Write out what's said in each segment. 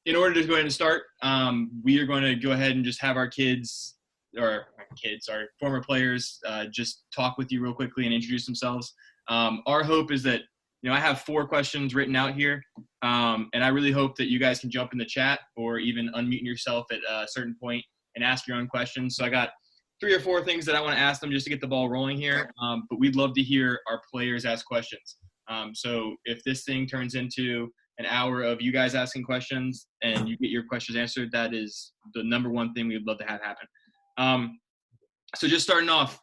in order to go ahead and start, we are going to go ahead and just have our former players, just talk with you real quickly and introduce themselves. Our hope is that, I have 4 questions written out here, and I really hope that you guys can jump in the chat or even unmute yourself at a certain point and ask your own questions. So I got 3 or 4 things that I want to ask them just to get the ball rolling here, but we'd love to hear our players ask questions. So if this thing turns into an hour of you guys asking questions and you get your questions answered, that is the number one thing we'd love to have happen. So just starting off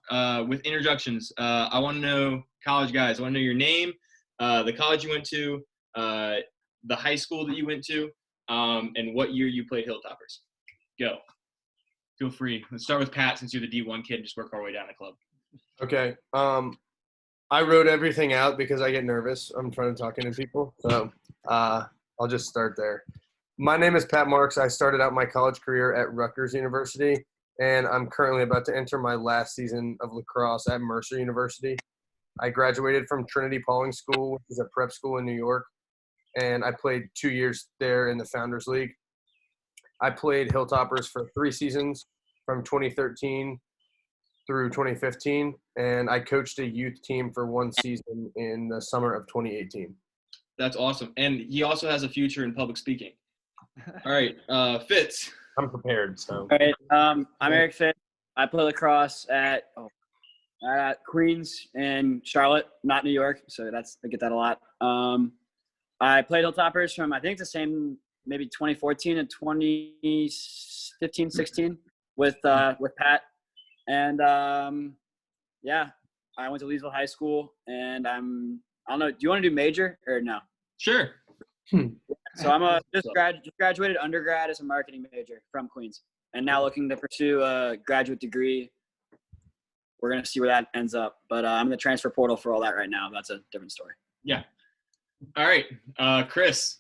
with introductions, I want to know, college guys, I want to know your name, the college you went to, the high school that you went to, and what year you played Hilltoppers. Go. Feel free. Let's start with Pat, since you're the D1 kid, and just work our way down the club. Okay. I wrote everything out because I get nervous. I'm trying to talk into people. So I'll just start there. My name is Pat Marks. I started out my college career at Rutgers University, and I'm currently about to enter my last season of lacrosse at Mercer University. I graduated from Trinity Pauling School, which is a prep school in New York, and I played 2 years there in the Founders League. I played Hilltoppers for 3 seasons from 2013 through 2015, and I coached a youth team for 1 season in the summer of 2018. That's awesome. And he also has a future in public speaking. All right, Fitz. I'm prepared, so. All right, I'm Eric Fitz. I play lacrosse at Queens in Charlotte, not New York, so I get that a lot. I played Hilltoppers from, I think, the same maybe 2014 and 2015, 16 with Pat. And, I went to Leesville High School, and I don't know, do you want to do major or no? Sure. So I'm just graduated undergrad as a marketing major from Queens, and now looking to pursue a graduate degree. We're going to see where that ends up, but I'm in the transfer portal for all that right now. That's a different story. Yeah. All right. Chris,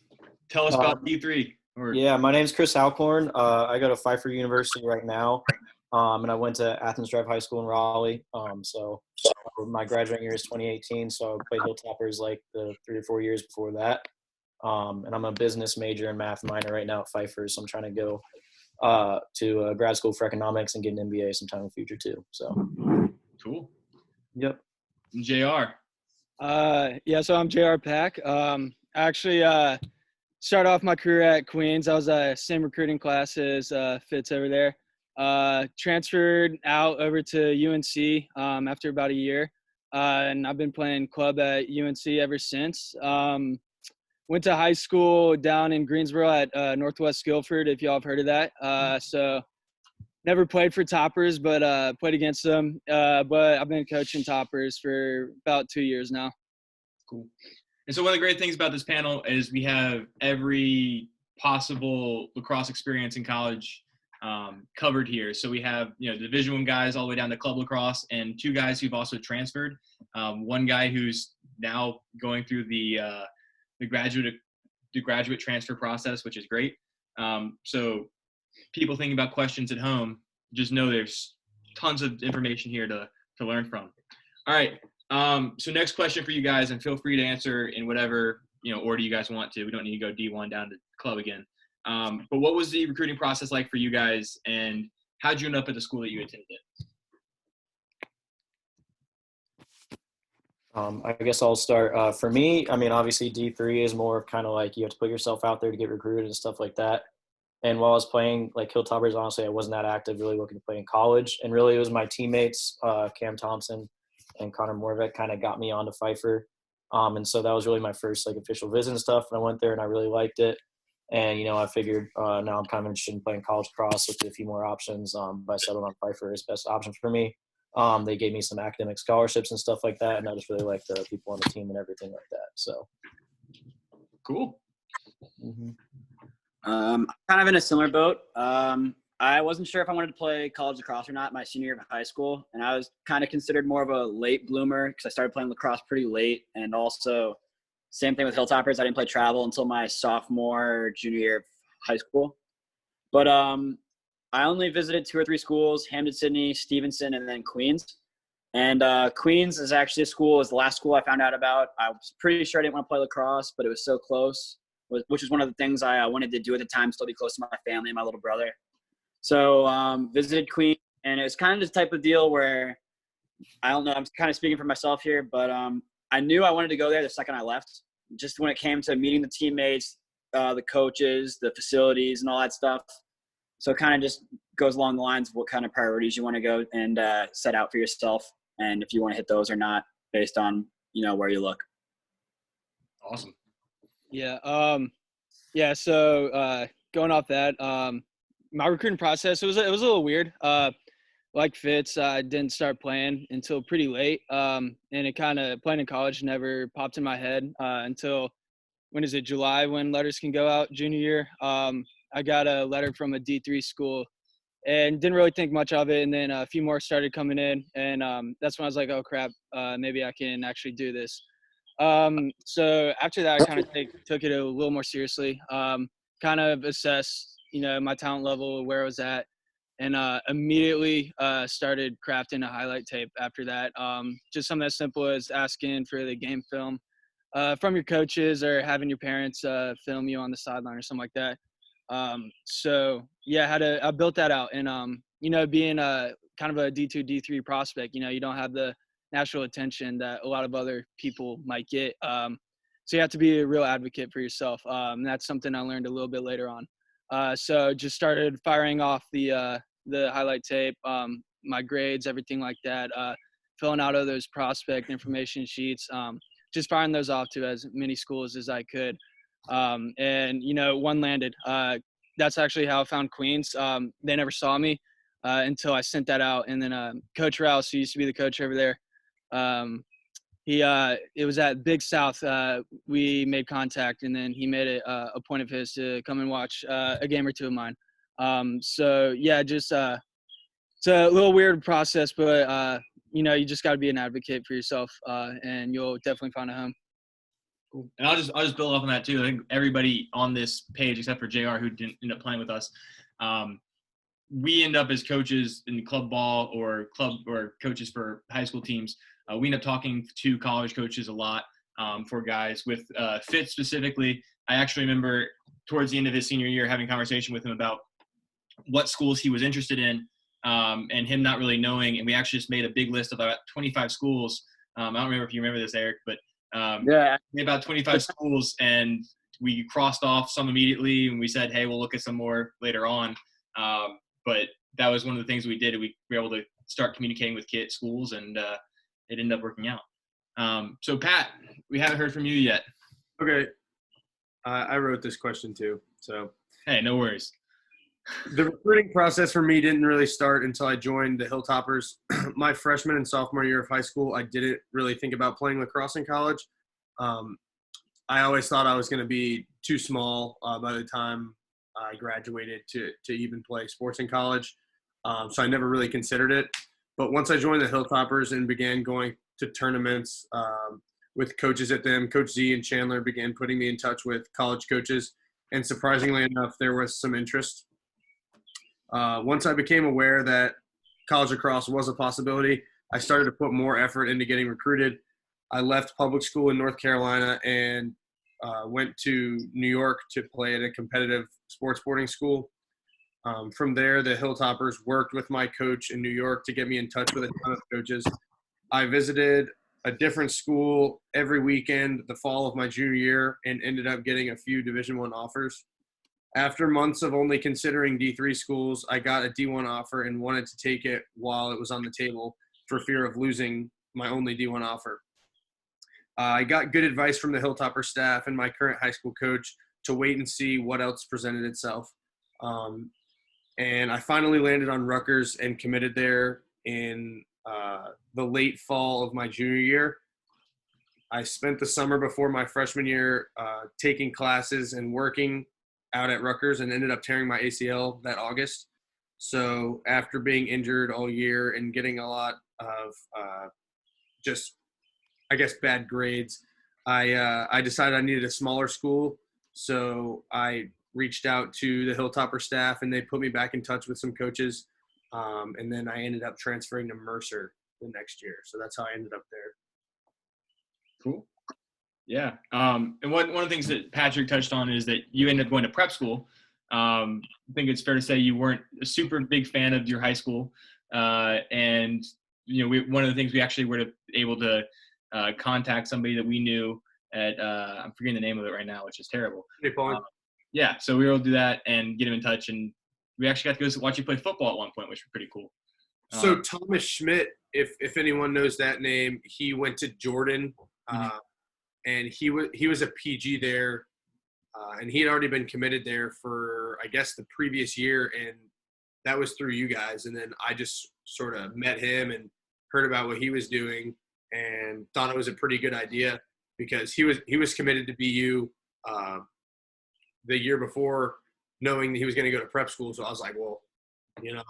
tell us about D3. Yeah, my name's Chris Alcorn. I go to Pfeiffer University right now, and I went to Athens Drive High School in Raleigh. So my graduating year is 2018, so I played Hilltoppers like the 3 or 4 years before that. And I'm a business major and math minor right now at Pfeiffer, so I'm trying to go to grad school for economics and get an MBA sometime in the future too. So cool. Yep. JR. So I'm JR Pack. Actually started off my career at Queens. I was same recruiting class as Fitz over there. Transferred out over to UNC after about a year, and I've been playing club at UNC ever since. Went to high school down in Greensboro at Northwest Guilford, if y'all have heard of that. So never played for Toppers, but played against them. But I've been coaching Toppers for about 2 years now. Cool. And so one of the great things about this panel is we have every possible lacrosse experience in college covered here. So we have, the Division I guys all the way down to club lacrosse, and 2 guys who've also transferred. One guy who's now going through the graduate transfer process, which is great. So people thinking about questions at home, just know there's tons of information here to learn from. All right. So next question for you guys, and feel free to answer in whatever order you guys want to. We don't need to go D1 down to club again. But what was the recruiting process like for you guys, and how'd you end up at the school that you attended? I guess I'll start. For me, obviously D3 is more of kind of like you have to put yourself out there to get recruited and stuff like that. And while I was playing like Hilltoppers, honestly, I wasn't that active, really looking to play in college. And really it was my teammates, Cam Thompson and Connor Morvett, kind of got me onto Pfeiffer. And so that was really my first like official visit and stuff. And I went there and I really liked it. And, I figured now I'm kind of interested in playing college cross, looked at a few more options, but I settled on Pfeiffer as best option for me. They gave me some academic scholarships and stuff like that, and I just really liked the people on the team and everything like that. So, cool. Mm-hmm. Kind of in a similar boat. I wasn't sure if I wanted to play college lacrosse or not my senior year of high school, and I was kind of considered more of a late bloomer because I started playing lacrosse pretty late, and also same thing with Hilltoppers. I didn't play travel until my sophomore, junior year of high school. But I only visited 2 or 3 schools: Hampden-Sydney, Stevenson, and then Queens. And Queens is actually the last school I found out about. I was pretty sure I didn't want to play lacrosse, but it was so close. which is one of the things I wanted to do at the time, still be close to my family and my little brother. So visited Queens, and it was kind of this type of deal where, I don't know, I'm kind of speaking for myself here, but I knew I wanted to go there the second I left. Just when it came to meeting the teammates, the coaches, the facilities, and all that stuff. So it kind of just goes along the lines of what kind of priorities you want to go and set out for yourself, and if you want to hit those or not based on, where you look. Awesome. Yeah. So going off that, my recruiting process, it was a little weird. Like Fitz, I didn't start playing until pretty late. And it kind of, playing in college never popped in my head until, when is it, July, when letters can go out, junior year. I got a letter from a D3 school and didn't really think much of it. And then a few more started coming in. And that's when I was like, oh, crap, maybe I can actually do this. So after that, I kind of took it a little more seriously, kind of assessed, my talent level, where I was at, and immediately started crafting a highlight tape after that. Just something as simple as asking for the game film from your coaches, or having your parents film you on the sideline or something like that. So yeah, I built that out, and being kind of a D2, D3 prospect, you don't have the national attention that a lot of other people might get. So you have to be a real advocate for yourself. That's something I learned a little bit later on. So just started firing off the highlight tape, my grades, everything like that, filling out all those prospect information sheets, just firing those off to as many schools as I could. And, one landed. That's actually how I found Queens. They never saw me until I sent that out. And then Coach Rouse, who used to be the coach over there, it was at Big South. We made contact, and then he made it a point of his to come and watch a game or two of mine. So yeah, just it's a little weird process, but you just got to be an advocate for yourself, and you'll definitely find a home. Cool. And I'll just build off on that too. I think everybody on this page, except for JR, who didn't end up playing with us, we end up as coaches in club ball or coaches for high school teams. We end up talking to college coaches a lot for guys. With Fitz specifically, I actually remember towards the end of his senior year having a conversation with him about what schools he was interested in, and him not really knowing. And we actually just made a big list of about 25 schools. I don't remember if you remember this, Eric, but Yeah. about 25 schools, and we crossed off some immediately, and we said, hey, we'll look at some more later on. But that was one of the things we did. We were able to start communicating with schools, and it ended up working out. So, Pat, we haven't heard from you yet. Okay. I wrote this question too. So, hey, no worries. The recruiting process for me didn't really start until I joined the Hilltoppers. My freshman and sophomore year of high school, I didn't really think about playing lacrosse in college. I always thought I was going to be too small by the time I graduated to even play sports in college. So I never really considered it. But once I joined the Hilltoppers and began going to tournaments with coaches at them, Coach Z and Chandler began putting me in touch with college coaches. And surprisingly enough, there was some interest. Once I became aware that college lacrosse was a possibility, I started to put more effort into getting recruited. I left public school in North Carolina and went to New York to play at a competitive sports boarding school. From there, the Hilltoppers worked with my coach in New York to get me in touch with a ton of coaches. I visited a different school every weekend the fall of my junior year and ended up getting a few Division I offers. After months of only considering D3 schools, I got a D1 offer and wanted to take it while it was on the table for fear of losing my only D1 offer. I got good advice from the Hilltopper staff and my current high school coach to wait and see what else presented itself. And I finally landed on Rutgers and committed there in the late fall of my junior year. I spent the summer before my freshman year taking classes and working out at Rutgers and ended up tearing my ACL that August. So after being injured all year and getting a lot of bad grades, I decided I needed a smaller school. So I reached out to the Hilltopper staff and they put me back in touch with some coaches. And then I ended up transferring to Mercer the next year. So that's how I ended up there. Cool. Yeah. And one of the things that Patrick touched on is that you ended up going to prep school. I think it's fair to say you weren't a super big fan of your high school. And, one of the things we actually were able to contact somebody that we knew at, I'm forgetting the name of it right now, which is terrible. Yeah. So we were able to do that and get him in touch. And we actually got to go watch you play football at one point, which was pretty cool. So Thomas Schmidt, if anyone knows that name, he went to Jordan, and he was a PG there, and he had already been committed there for, I guess, the previous year, and that was through you guys. And then I just sort of met him and heard about what he was doing and thought it was a pretty good idea because he was committed to BU the year before, knowing that he was going to go to prep school. So I was like, well,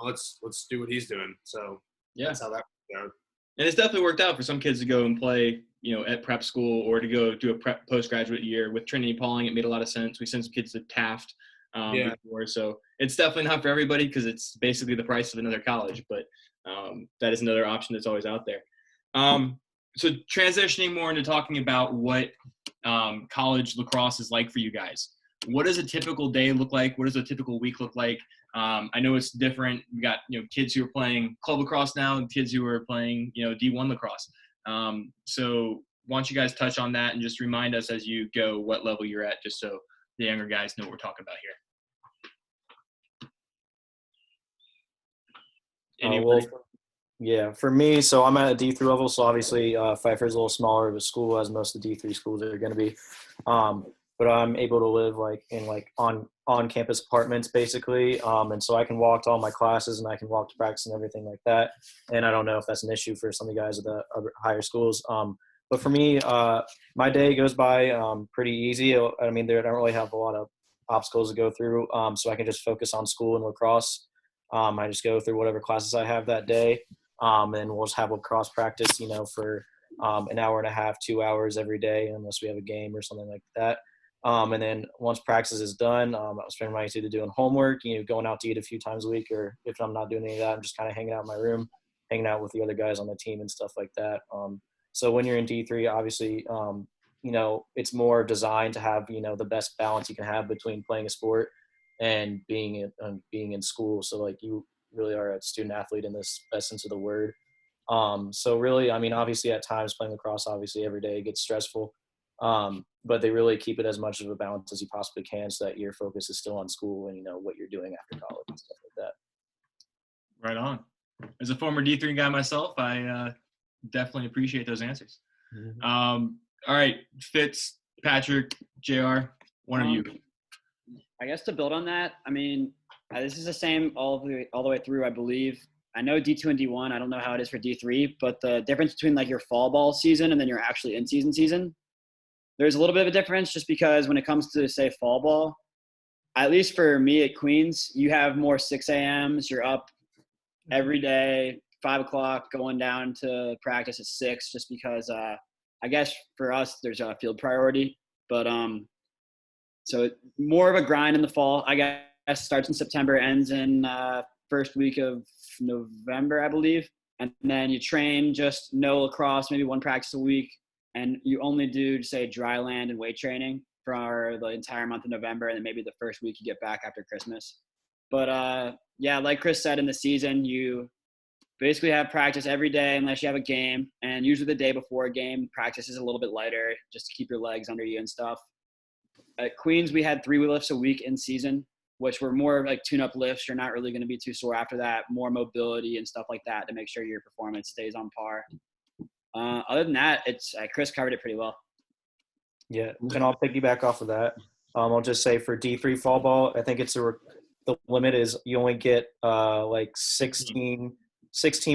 let's do what he's doing. So yeah, that's how that worked out. And it's definitely worked out for some kids to go and play, at prep school or to go do a prep postgraduate year. With Trinity Pauling, it made a lot of sense. We sent some kids to Taft before. So it's definitely not for everybody because it's basically the price of another college. But that is another option that's always out there. So transitioning more into talking about what college lacrosse is like for you guys. What does a typical day look like? What does a typical week look like? I know it's different. We got, kids who are playing club lacrosse now and kids who are playing, D1 lacrosse. So why don't you guys touch on that and just remind us as you go what level you're at, just so the younger guys know what we're talking about here. For me, so I'm at a D3 level, so obviously Pfeiffer's a little smaller of a school as most of the D3 schools are going to be. But I'm able to live in on-campus apartments basically, and so I can walk to all my classes and I can walk to practice and everything like that. And I don't know if that's an issue for some of the guys at the other higher schools. But for me, my day goes by pretty easy. I mean, I don't really have a lot of obstacles to go through, so I can just focus on school and lacrosse. I just go through whatever classes I have that day, and we'll just have lacrosse practice, for an hour and a half, 2 hours every day, unless we have a game or something like that. And then once practice is done, I'll spend my either doing homework, going out to eat a few times a week, or if I'm not doing any of that, I'm just kind of hanging out in my room, hanging out with the other guys on the team and stuff like that. So when you're in D3, obviously, it's more designed to have, the best balance you can have between playing a sport and being in school. So like you really are a student athlete in this best sense of the word. So really, I mean, obviously at times playing lacrosse, obviously every day gets stressful. But they really keep it as much of a balance as you possibly can so that your focus is still on school and, what you're doing after college and stuff like that. Right on. As a former D3 guy myself, I definitely appreciate those answers. Mm-hmm. All right, Fitz, Patrick, JR, one of you. I guess to build on that, I mean, this is the same all the way through, I believe. I know D2 and D1, I don't know how it is for D3, but the difference between like your fall ball season and then your actually in-season season, there's a little bit of a difference just because when it comes to, say, fall ball, at least for me at Queens, you have more 6 a.m.s. You're up every day, 5 o'clock, going down to practice at 6 just because I guess for us there's a field priority. But so more of a grind in the fall. I guess starts in September, ends in first week of November, I believe. And then you train just no lacrosse, maybe one practice a week. And you only do, say, dry land and weight training for the entire month of November, and then maybe the first week you get back after Christmas. But, yeah, like Chris said, in the season, you basically have practice every day unless you have a game. And usually the day before a game, practice is a little bit lighter just to keep your legs under you and stuff. At Queens, we had 3 lifts a week in season, which were more like tune-up lifts. You're not really going to be too sore after that. More mobility and stuff like that to make sure your performance stays on par. Other than that, Chris covered it pretty well. Yeah, and I'll piggyback off of that. I'll just say for D3 fall ball, I think the limit is you only get like 16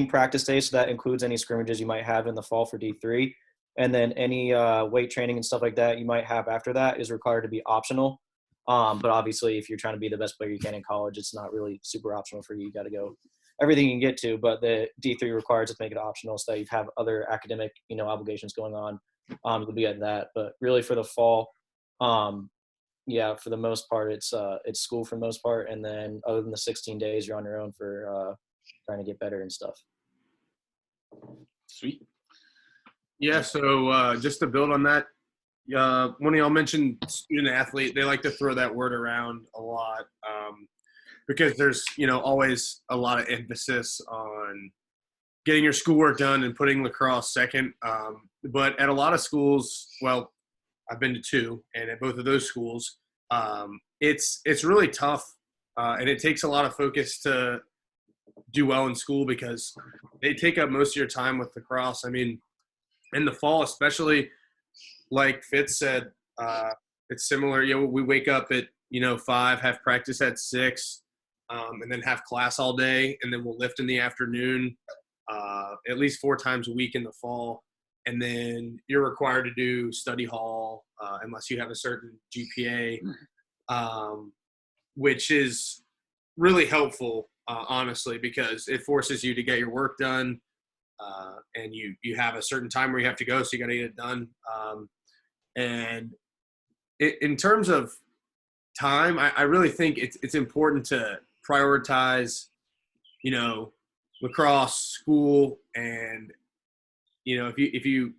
practice days, so that includes any scrimmages you might have in the fall for D3. And then any weight training and stuff like that you might have after that is required to be optional. But obviously, if you're trying to be the best player you can in college, it's not really super optional for you. You got to go everything you can get to, but the D3 requires to make it optional so that you have other academic, obligations going on. To be at that, but really for the fall, yeah, for the most part, it's school for the most part, and then other than the 16 days, you're on your own for trying to get better and stuff. Sweet. Yeah. So just to build on that, one of y'all mentioned student athlete. They like to throw that word around a lot because there's, always a lot of emphasis on getting your schoolwork done and putting lacrosse second. But at a lot of schools, well, I've been to two, and at both of those schools, it's really tough, and it takes a lot of focus to do well in school because they take up most of your time with lacrosse. I mean, in the fall, especially, like Fitz said, it's similar. We wake up at 5, have practice at 6, and then have class all day, and then we'll lift in the afternoon, at least 4 times a week in the fall. And then you're required to do study hall unless you have a certain GPA, which is really helpful, honestly, because it forces you to get your work done, and you have a certain time where you have to go, so you got to get it done. And in terms of time, I really think it's important to prioritize, lacrosse, school, and if you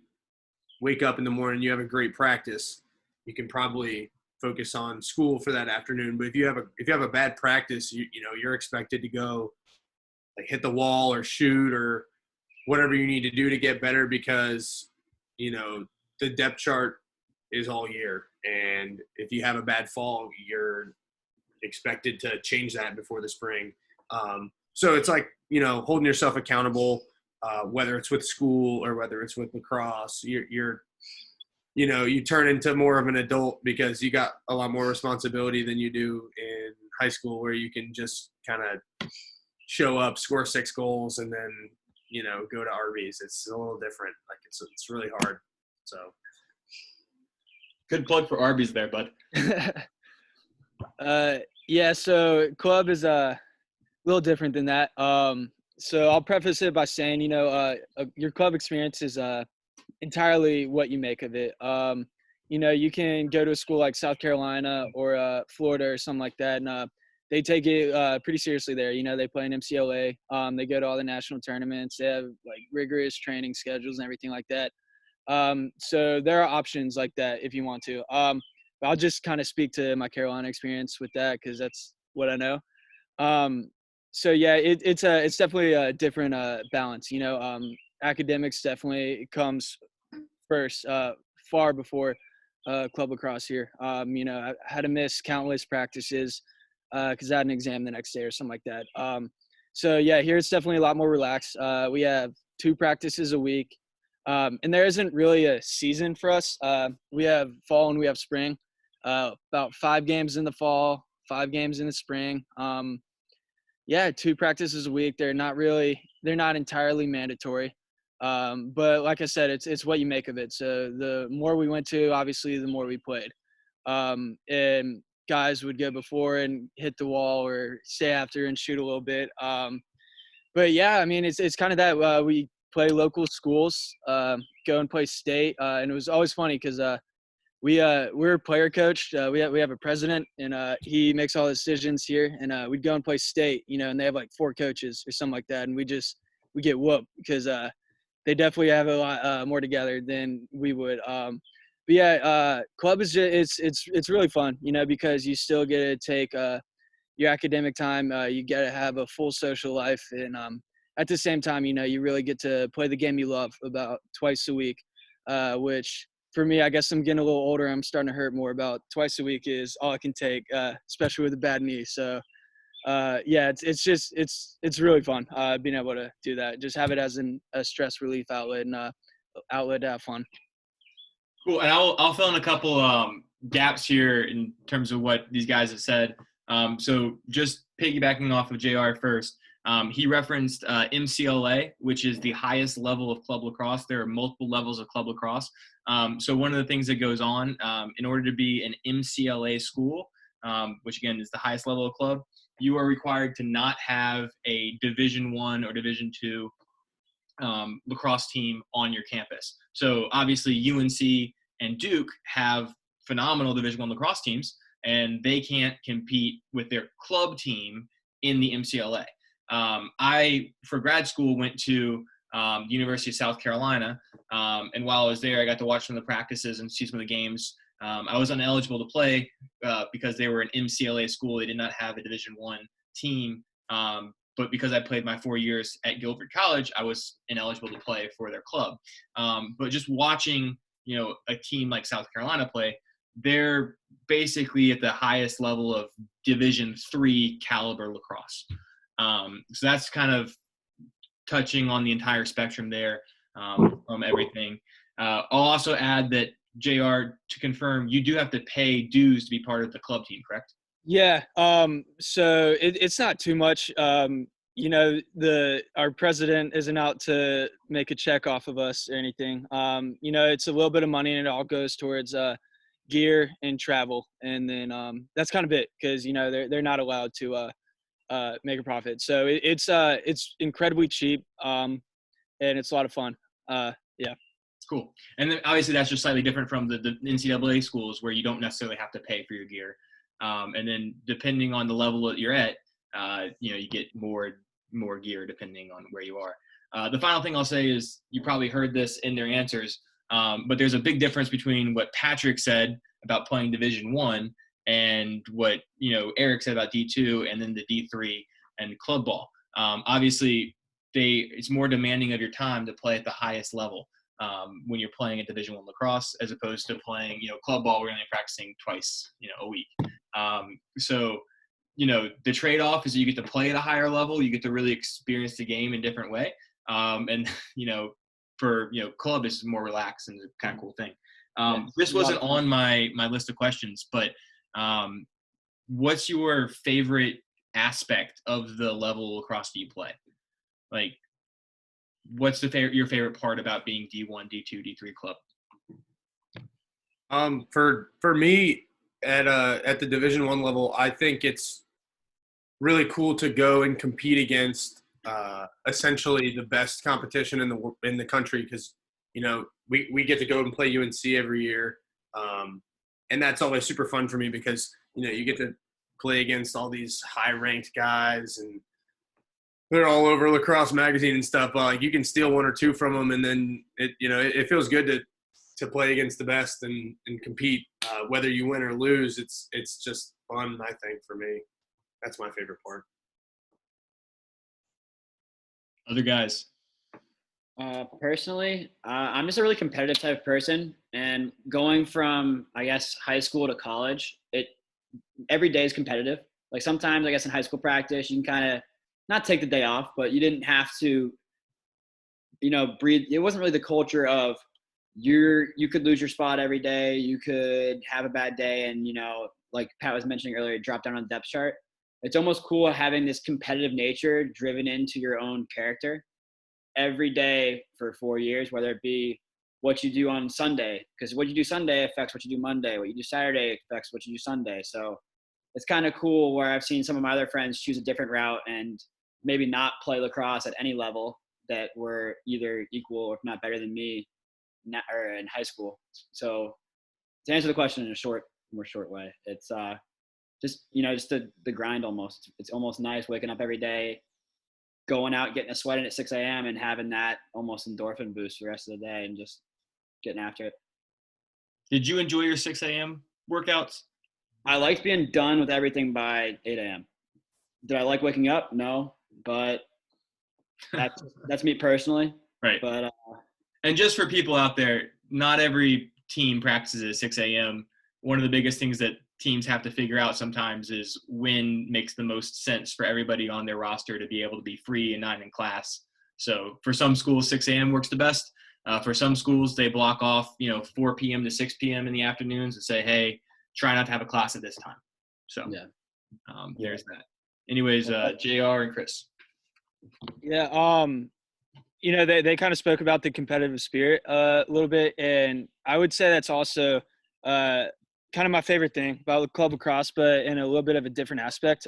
wake up in the morning, you have a great practice, you can probably focus on school for that afternoon. But if you have a bad practice, you're expected to go like hit the wall or shoot or whatever you need to do to get better because the depth chart is all year, and if you have a bad fall, you're expected to change that before the spring. So it's like holding yourself accountable. Whether it's with school or whether it's with lacrosse, you turn into more of an adult because you got a lot more responsibility than you do in high school, where you can just kind of show up, score 6 goals, and then go to Arby's. It's a little different. Like it's really hard. So good plug for Arby's there, bud. Yeah. So club is a little different than that. So I'll preface it by saying, your club experience is entirely what you make of it. You can go to a school like South Carolina or Florida or something like that, and they take it pretty seriously there. They play in MCLA. They go to all the national tournaments. They have like rigorous training schedules and everything like that. So there are options like that if you want to. But I'll just kind of speak to my Carolina experience with that because that's what I know. So yeah, it's definitely a different balance. Academics definitely comes first, far before club lacrosse here. I had to miss countless practices because I had an exam the next day or something like that. So yeah, here it's definitely a lot more relaxed. We have 2 practices a week, and there isn't really a season for us. We have fall and we have spring. About 5 games in the fall, 5 games in the spring. Yeah, 2 practices a week. They're not entirely mandatory. But like I said, it's what you make of it. So the more we went to, obviously, the more we played. And guys would go before and hit the wall or stay after and shoot a little bit. But yeah, I mean, it's kind of that we play local schools, go and play state. And it was always funny because we're player coached. We have a president, and he makes all the decisions here. And we'd go and play state, and they have like 4 coaches or something like that, and we get whooped because they definitely have a lot more together than we would. But yeah, club is just it's really fun, because you still get to take your academic time. You get to have a full social life, and at the same time, you really get to play the game you love about twice a week, which. For me, I guess I'm getting a little older. I'm starting to hurt more. About twice a week is all I can take, especially with a bad knee. So, yeah, it's really fun being able to do that. Just have it as a stress relief outlet and outlet to have fun. Cool, and I'll fill in a couple gaps here in terms of what these guys have said. So just piggybacking off of JR first. He referenced MCLA, which is the highest level of club lacrosse. There are multiple levels of club lacrosse. So one of the things that goes on, in order to be an MCLA school, which again is the highest level of club, you are required to not have a Division I or Division II lacrosse team on your campus. So obviously UNC and Duke have phenomenal Division I lacrosse teams, and they can't compete with their club team in the MCLA. I, for grad school, went to University of South Carolina. And while I was there, I got to watch some of the practices and see some of the games. I was ineligible to play because they were an MCLA school. They did not have a Division I team. But because I played my 4 years at Guilford College, I was ineligible to play for their club. But just watching, a team like South Carolina play, they're basically at the highest level of Division III caliber lacrosse. So that's kind of touching on the entire spectrum there from everything. I'll also add that, JR, to confirm, you do have to pay dues to be part of the club team, correct? Yeah. So it's not too much. Our president isn't out to make a check off of us or anything. It's a little bit of money, and it all goes towards gear and travel, and then that's kind of it, because they're not allowed to make a profit. So it's incredibly cheap, and it's a lot of fun. Yeah. Cool. And then obviously that's just slightly different from the NCAA schools, where you don't necessarily have to pay for your gear. And then depending on the level that you're at, you get more gear depending on where you are. The final thing I'll say is, you probably heard this in their answers, but there's a big difference between what Patrick said about playing Division I and what, Eric said about D2 and then the D3 and club ball. Obviously, it's more demanding of your time to play at the highest level when you're playing at Division I lacrosse, as opposed to playing, club ball. We're only practicing twice, a week. So, the trade-off is that you get to play at a higher level. You get to really experience the game in a different way. And, for, club is more relaxed and a kind of cool thing. This wasn't on my list of questions, but what's your favorite aspect of the level of lacrosse do you play? Like, what's your favorite part about being D1, D2, D3 club? For me, at the Division I level, I think it's really cool to go and compete against essentially the best competition in the country, because we get to go and play UNC every year, and that's always super fun for me, because you get to play against all these high-ranked guys, and they're all over Lacrosse magazine and stuff. But you can steal one or two from them, and then it feels good to play against the best and compete. Whether you win or lose, it's just fun, I think, for me. That's my favorite part. Other guys? Personally, I'm just a really competitive type of person, and going from, I guess, high school to college, every day is competitive. Like, sometimes, I guess, in high school practice, you can kind of not take the day off, but you didn't have to, breathe. It wasn't really the culture of you could lose your spot every day. You could have a bad day and, like Pat was mentioning earlier, drop down on the depth chart. It's almost cool having this competitive nature driven into your own character every day for 4 years, whether it be what you do on Sunday, because what you do Sunday affects what you do Monday. What you do Saturday affects what you do Sunday. So it's kind of cool where I've seen some of my other friends choose a different route and maybe not play lacrosse at any level that were either equal or if not better than me or in high school. So to answer the question in a more short way, it's just the grind almost. It's almost nice waking up every day, going out, getting a sweat in at 6 a.m. and having that almost endorphin boost for the rest of the day and just getting after it. Did you enjoy your 6 a.m. workouts? I liked being done with everything by 8 a.m. Did I like waking up? No, but that's me personally. Right. But and just for people out there, not every team practices at 6 a.m. One of the biggest things that teams have to figure out sometimes is when makes the most sense for everybody on their roster to be able to be free and not in class. So for some schools, 6 a.m. works the best. For some schools, they block off, 4 p.m. to 6 p.m. in the afternoons and say, hey, try not to have a class at this time. So there's that. Anyways, JR and Chris. Yeah. They kind of spoke about the competitive spirit a little bit, and I would say that's also kind of my favorite thing about club lacrosse, but in a little bit of a different aspect.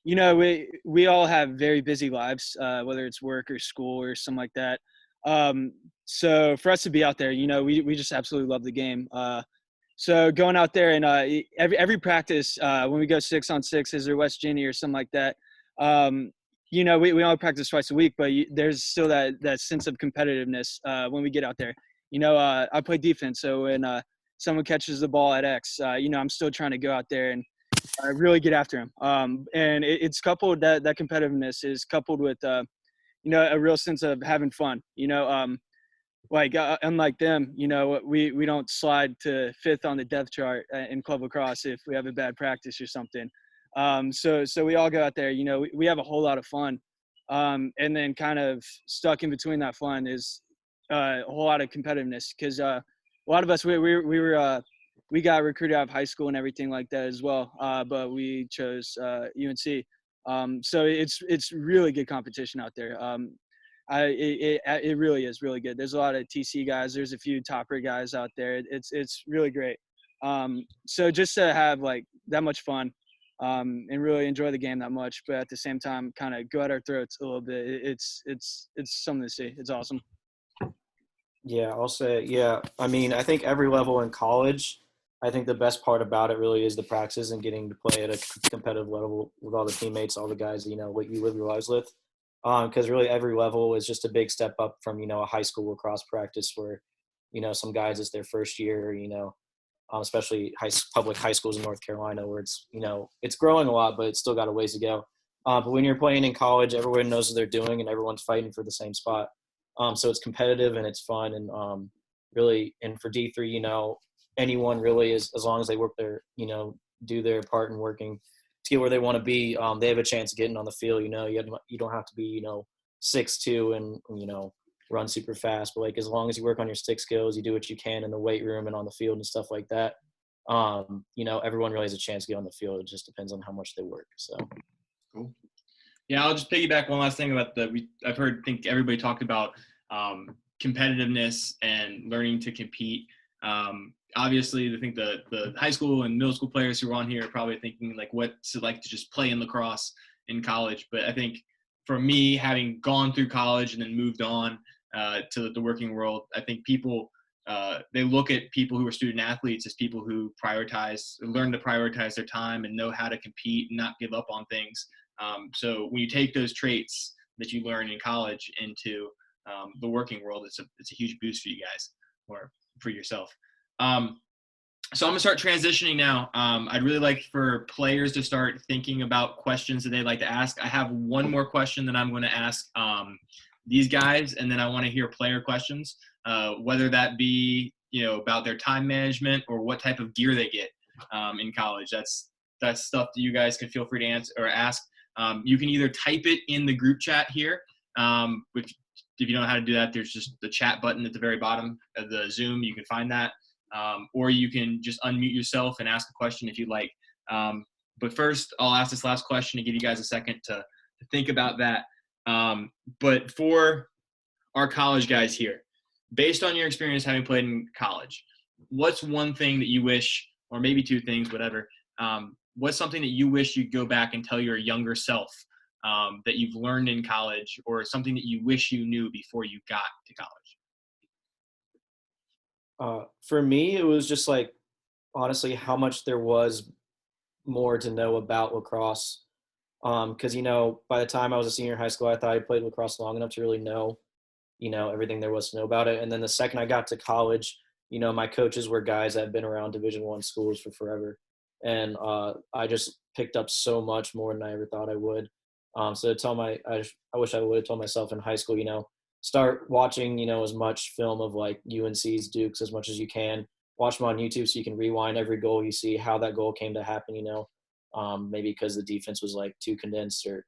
We all have very busy lives, whether it's work or school or something like that. So for us to be out there, we just absolutely love the game. So going out there and every practice, when we go 6-on-6s or West Ginny or something like that, we only practice twice a week, but there's still that sense of competitiveness when we get out there. I play defense, so when someone catches the ball at X, I'm still trying to go out there and really get after him. And it's coupled that competitiveness is coupled with a real sense of having fun. Unlike them, we don't slide to 5th on the depth chart in club lacrosse if we have a bad practice or something. So we all go out there, we have a whole lot of fun. And then kind of stuck in between that fun is a whole lot of competitiveness, because a lot of us, we got recruited out of high school and everything like that as well. But we chose UNC. So it's really good competition out there. It really is really good. There's a lot of TC guys. There's a few Topper guys out there. It's really great. So just to have like that much fun, and really enjoy the game that much, but at the same time, kind of go at our throats a little bit. It's something to see. It's awesome. Yeah, I'll say, yeah. I mean, I think every level in college, I think the best part about it really is the practices and getting to play at a competitive level with all the teammates, all the guys, what you live your lives with. Because really every level is just a big step up from, a high school lacrosse practice where, some guys it's their first year, especially public high schools in North Carolina where it's growing a lot, but it's still got a ways to go. But when you're playing in college, everyone knows what they're doing and everyone's fighting for the same spot. So it's competitive and it's fun. And really, and for D3, anyone really is, as long as they work their, do their part in working to get where they want to be, they have a chance of getting on the field. You don't have to be, 6'2" and, run super fast, but like as long as you work on your stick skills, you do what you can in the weight room and on the field and stuff like that, everyone really has a chance to get on the field. It just depends on how much they work. So cool. Yeah, I'll just piggyback one last thing about think everybody talked about competitiveness and learning to compete. Obviously, I think the high school and middle school players who are on here are probably thinking like what's it like to just play in lacrosse in college. But I think for me, having gone through college and then moved on to the working world, I think people they look at people who are student athletes as people who learn to prioritize their time and know how to compete and not give up on things. So when you take those traits that you learn in college into the working world, it's a huge boost for you guys or for yourself. So I'm gonna start transitioning now. I'd really like for players to start thinking about questions that they'd like to ask. I have one more question that I'm going to ask these guys, and then I want to hear player questions, whether that be about their time management or what type of gear they get in college. That's stuff that you guys can feel free to answer or ask. You can either type it in the group chat here, which if you don't know how to do that, there's just the chat button at the very bottom of the Zoom. You can find that. Or you can just unmute yourself and ask a question if you'd like. But first, I'll ask this last question to give you guys a second to think about that. But for our college guys here, based on your experience having played in college, what's one thing that you wish, or maybe two things, whatever, what's something that you wish you'd go back and tell your younger self that you've learned in college, or something that you wish you knew before you got to college? For me, it was just like, honestly, how much there was more to know about lacrosse. Because, by the time I was a senior in high school, I thought I played lacrosse long enough to really know, everything there was to know about it. And then the second I got to college, my coaches were guys that had been around Division I schools for forever. And I just picked up so much more than I ever thought I would. So I wish I would have told myself in high school, start watching, as much film of like UNC's Dukes as much as you can. Watch them on YouTube so you can rewind every goal you see, how that goal came to happen, maybe because the defense was like too condensed or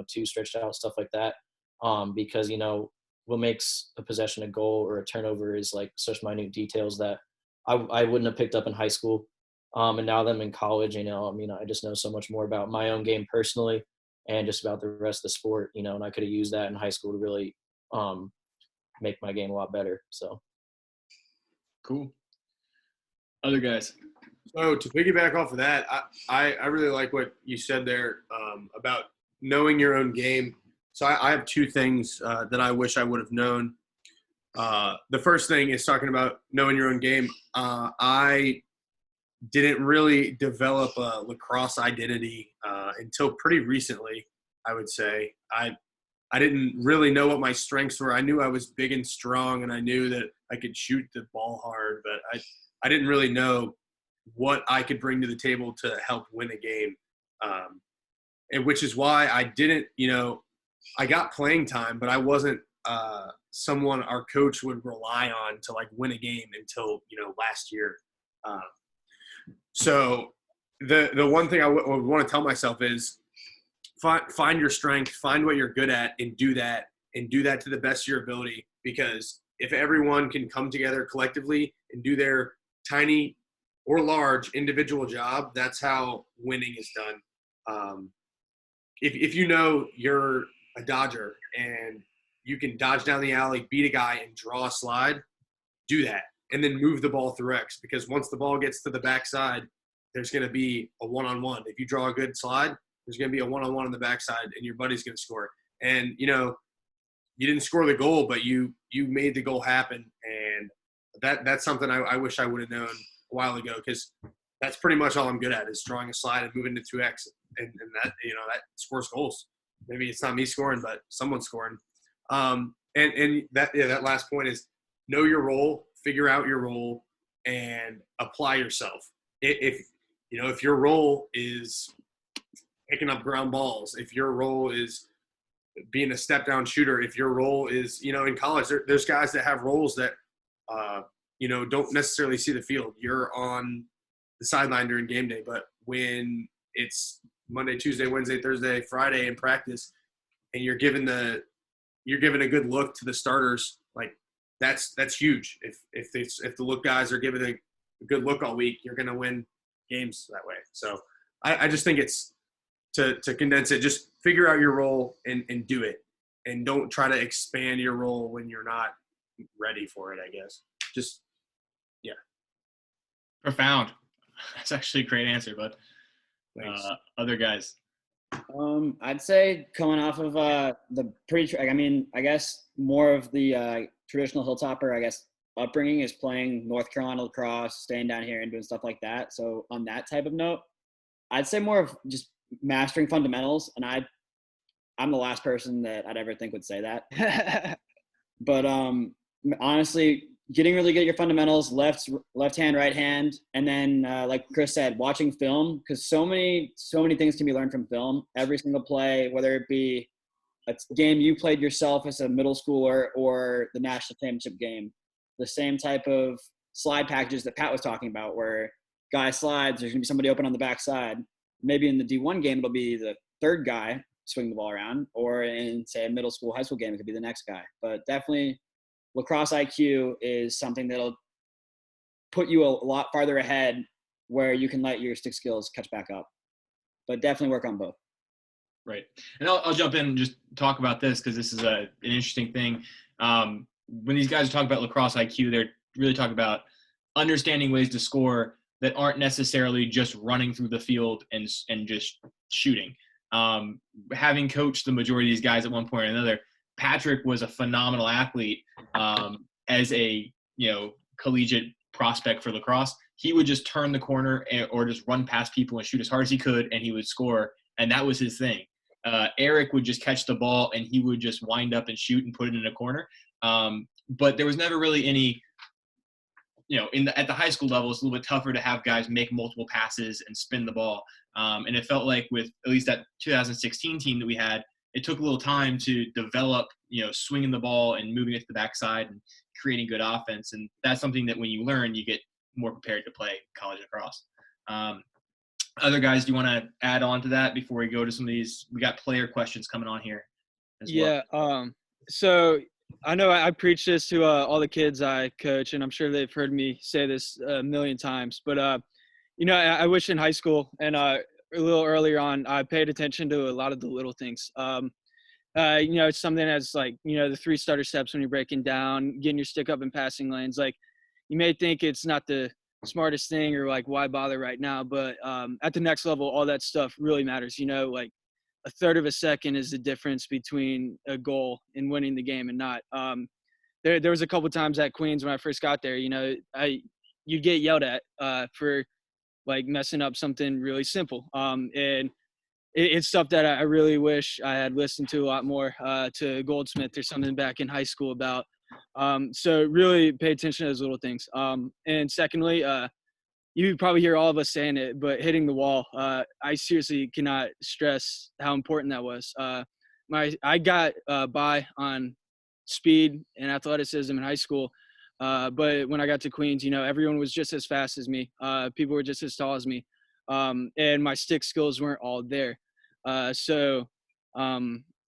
too stretched out, stuff like that. Because, what makes a possession a goal or a turnover is like such minute details that I wouldn't have picked up in high school. And now that I'm in college, I just know so much more about my own game personally and just about the rest of the sport, and I could have used that in high school to really make my game a lot better. So cool. Other guys. So to piggyback off of that, I really like what you said there about knowing your own game. So I have two things that I wish I would have known. The first thing is talking about knowing your own game. I didn't really develop a lacrosse identity until pretty recently. I would say. I didn't really know what my strengths were. I knew I was big and strong, and I knew that I could shoot the ball hard, but I didn't really know what I could bring to the table to help win a game. And which is why I didn't, I got playing time, but I wasn't someone our coach would rely on to like win a game until, last year. So the one thing I would want to tell myself is find your strength, find what you're good at, and do that to the best of your ability. Because if everyone can come together collectively and do their tiny or large individual job, that's how winning is done. If you're a dodger and you can dodge down the alley, beat a guy, and draw a slide, do that. And then move the ball through X, because once the ball gets to the backside, there's going to be a one-on-one. If you draw a good slide, there's going to be a one-on-one on the backside, and your buddy's going to score. And, you didn't score the goal, but you made the goal happen. And that's something I wish I would have known a while ago, because that's pretty much all I'm good at is drawing a slide and moving it through X. And that, that scores goals. Maybe it's not me scoring, but someone's scoring. And that last point is know your role, figure out your role, and apply yourself. If your role is picking up ground balls, if your role is being a step down shooter, if your role is, in college, there's guys that have roles that, don't necessarily see the field. You're on the sideline during game day, but when it's Monday, Tuesday, Wednesday, Thursday, Friday in practice, and you're given a good look to the starters, like that's huge. If the look guys are given a good look all week, you're going to win games that way. So I just think it's to condense it, just figure out your role and do it, and don't try to expand your role when you're not ready for it, I guess. Just, yeah. Profound. That's actually a great answer, bud. Other guys. I'd say coming off of I guess more of the traditional Hilltopper, upbringing is playing North Carolina lacrosse, staying down here and doing stuff like that. So on that type of note, I'd say more of just mastering fundamentals. And I'm the last person that I'd ever think would say that. But honestly, getting really good at your fundamentals, left hand, right hand, and then like Chris said, watching film, because so many things can be learned from film. Every single play, whether it be a game you played yourself as a middle schooler or the national championship game, the same type of slide packages that Pat was talking about, where guy slides, there's gonna be somebody open on the backside. Maybe in the D1 game, it'll be the third guy swing the ball around, or in say a middle school, high school game, it could be the next guy. But definitely, lacrosse IQ is something that'll put you a lot farther ahead, where you can let your stick skills catch back up. But definitely work on both. Right. And I'll jump in and just talk about this, because this is an interesting thing. When these guys are talking about lacrosse IQ, they're really talking about understanding ways to score that aren't necessarily just running through the field and just shooting. Having coached the majority of these guys at one point or another, Patrick was a phenomenal athlete as a collegiate prospect for lacrosse. He would just turn the corner or just run past people and shoot as hard as he could, and he would score, and that was his thing. Eric would just catch the ball, and he would just wind up and shoot and put it in a corner. But there was never really any, at the high school level, it's a little bit tougher to have guys make multiple passes and spin the ball. And it felt like with at least that 2016 team that we had, it took a little time to develop, swinging the ball and moving it to the backside and creating good offense. And that's something that when you learn, you get more prepared to play college lacrosse. Other guys, do you want to add on to that before we go to some of these? We got player questions coming on here as well. So I know I preach this to all the kids I coach, and I'm sure they've heard me say this a million times. But, I wish in high school and a little earlier on, I paid attention to a lot of the little things. It's something that's like, the 3 starter steps when you're breaking down, getting your stick up in passing lanes. Like, you may think it's not the smartest thing or like, why bother right now? But at the next level, all that stuff really matters. Like a third of a second is the difference between a goal and winning the game and not. There was a couple times at Queens when I first got there, you'd get yelled at for like messing up something really simple. And it's stuff that I really wish I had listened to a lot more to Goldsmith or something back in high school about. So really pay attention to those little things. And secondly, you probably hear all of us saying it, but hitting the wall, I seriously cannot stress how important that was. I got by on speed and athleticism in high school, but when I got to Queens, everyone was just as fast as me. People were just as tall as me, and my stick skills weren't all there. So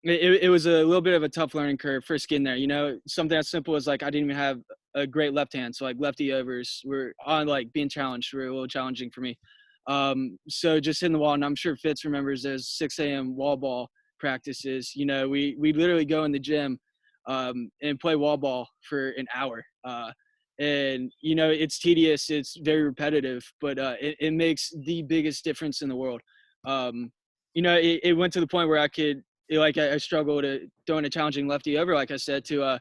it was a little bit of a tough learning curve first getting there. Something as simple as like I didn't even have a great left hand, so like lefty overs were on like being challenged were a little challenging for me. So just hitting the wall, and I'm sure Fitz remembers those 6 a.m. wall ball practices. We literally go in the gym and play wall ball for an hour. And it's tedious, it's very repetitive, but it makes the biggest difference in the world. It went to the point where I struggled at throwing a challenging lefty over, like I said, to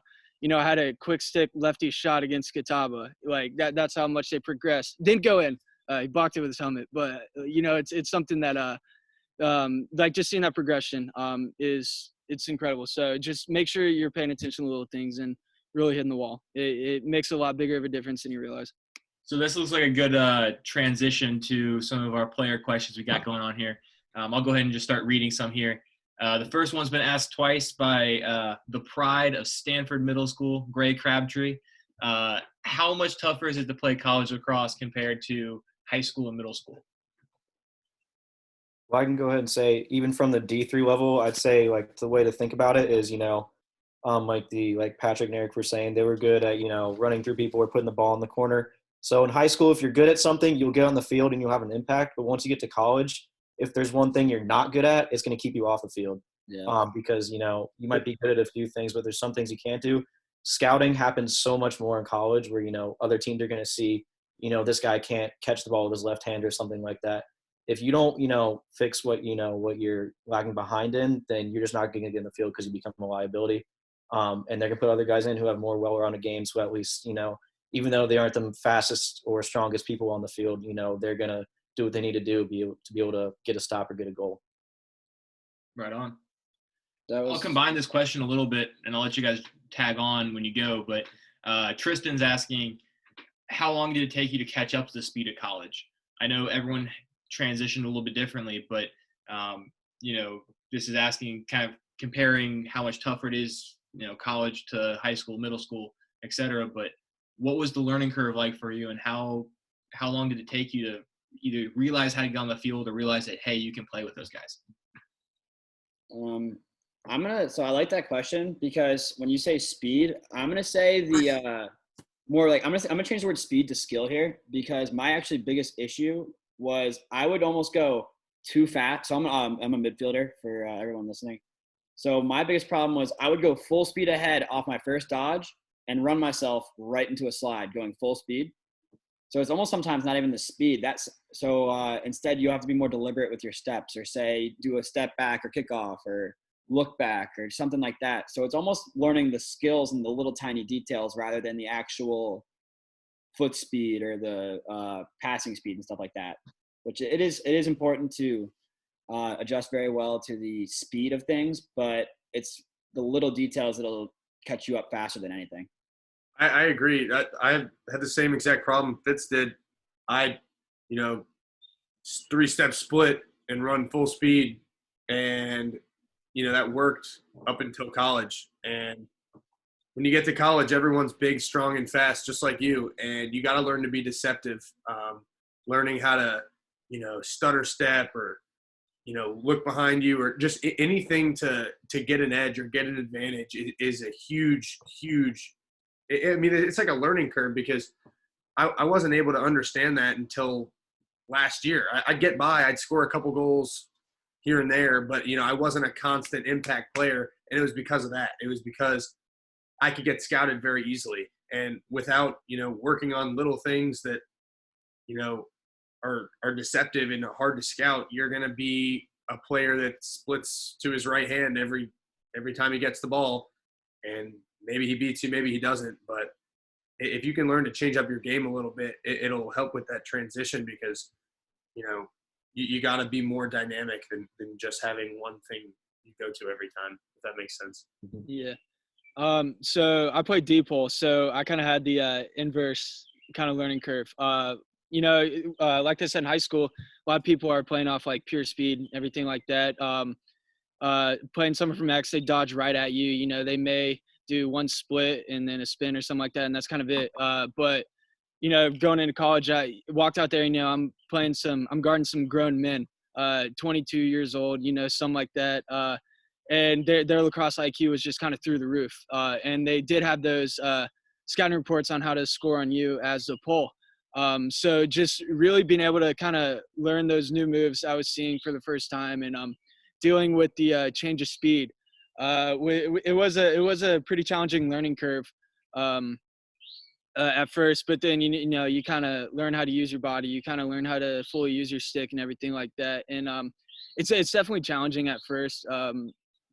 I had a quick stick lefty shot against Catawba. Like that's how much they progressed. Didn't go in. He blocked it with his helmet, but it's something that like just seeing that progression it's incredible. So just make sure you're paying attention to little things and really hitting the wall. It makes a lot bigger of a difference than you realize. So this looks like a good transition to some of our player questions we got going on here. I'll go ahead and just start reading some here. The first one's been asked twice by the pride of Stanford Middle School, Gray Crabtree. How much tougher is it to play college lacrosse compared to high school and middle school? Well, I can go ahead and say, even from the D3 level, I'd say like the way to think about it is, like Patrick and Eric were saying, they were good at, running through people or putting the ball in the corner. So in high school, if you're good at something, you'll get on the field and you'll have an impact. But once you get to college, if there's one thing you're not good at, it's going to keep you off the field. Yeah. Because, you might be good at a few things, but there's some things you can't do. Scouting happens so much more in college where, other teams are going to see, this guy can't catch the ball with his left hand or something like that. If you don't, fix what you're lagging behind in, then you're just not going to get in the field because you become a liability. And they're going to put other guys in who have more well-rounded games who at least, even though they aren't the fastest or strongest people on the field, they're going to do what they need to do to be able to get a stop or get a goal. Right on. I'll combine this question a little bit, and I'll let you guys tag on when you go. But Tristan's asking, how long did it take you to catch up to the speed of college? I know everyone transitioned a little bit differently, but this is asking, kind of comparing how much tougher it is, college to high school, middle school, etc. But what was the learning curve like for you, and how long did it take you to either realize how to get on the field or realize that, hey, you can play with those guys? So I like that question, because when you say speed, I'm gonna say the more like I'm gonna change the word speed to skill here, because my actually biggest issue was I would almost go too fast. So I'm a midfielder for everyone listening. So my biggest problem was I would go full speed ahead off my first dodge and run myself right into a slide going full speed. So it's almost sometimes not even the speed. Instead you have to be more deliberate with your steps, or say do a step back or kickoff or look back or something like that. So it's almost learning the skills and the little tiny details rather than the actual foot speed or the passing speed and stuff like that, which it is important to adjust very well to the speed of things, but it's the little details that'll catch you up faster than anything. I agree. I had the same exact problem Fitz did. I, 3-step split and run full speed, and that worked up until college. And when you get to college, everyone's big, strong, and fast, just like you. And you got to learn to be deceptive. Learning how to, stutter step or, look behind you, or just anything to get an edge or get an advantage is a huge, huge. It's like a learning curve, because I wasn't able to understand that until last year. I'd get by, I'd score a couple goals here and there, but, I wasn't a constant impact player. And it was because of that. It was because I could get scouted very easily. And without, working on little things that, are deceptive and hard to scout, you're going to be a player that splits to his right hand every time he gets the ball. And maybe he beats you, maybe he doesn't. But if you can learn to change up your game a little bit, it'll help with that transition, because, you got to be more dynamic than just having one thing you go to every time, if that makes sense. Yeah. So I played D-pole, so I kind of had the inverse kind of learning curve. Like I said in high school, a lot of people are playing off like pure speed, everything like that. Playing someone from X, they dodge right at you. You know, they may do one split and then a spin or something like that, and that's kind of it. But going into college, I walked out there. I'm guarding some grown men, 22 years old. Something like that. And their lacrosse IQ was just kind of through the roof. And they did have those scouting reports on how to score on you as a pole. So just really being able to kind of learn those new moves I was seeing for the first time, and dealing with the change of speed. It was a pretty challenging learning curve at first, but then you kind of learn how to use your body. You kind of learn how to fully use your stick and everything like that. And it's definitely challenging at first. I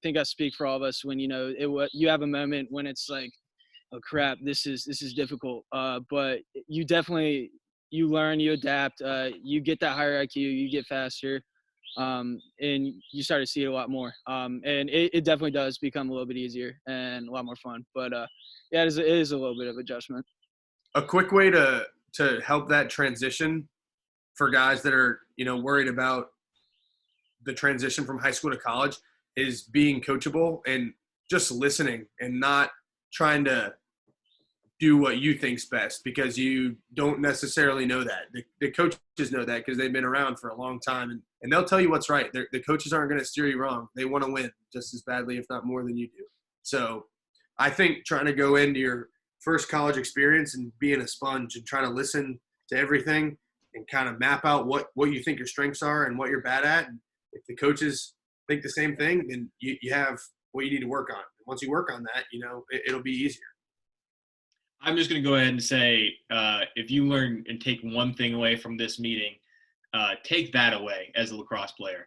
think I speak for all of us when you have a moment when it's like, oh crap, this is difficult. But you learn, you adapt, you get that higher IQ, you get faster, and you start to see it a lot more. And it definitely does become a little bit easier and a lot more fun. But yeah, it is a little bit of adjustment. A quick way to help that transition for guys that are, worried about the transition from high school to college is being coachable and just listening and not trying to do what you think's best, because you don't necessarily know that. The coaches know that because they've been around for a long time, and they'll tell you what's right. The coaches aren't going to steer you wrong. They want to win just as badly, if not more than you do. So I think trying to go into your first college experience and being a sponge and trying to listen to everything and kind of map out what you think your strengths are and what you're bad at. And if the coaches think the same thing, then you have what you need to work on. And once you work on that, it'll be easier. I'm just going to go ahead and say, if you learn and take one thing away from this meeting, take that away as a lacrosse player.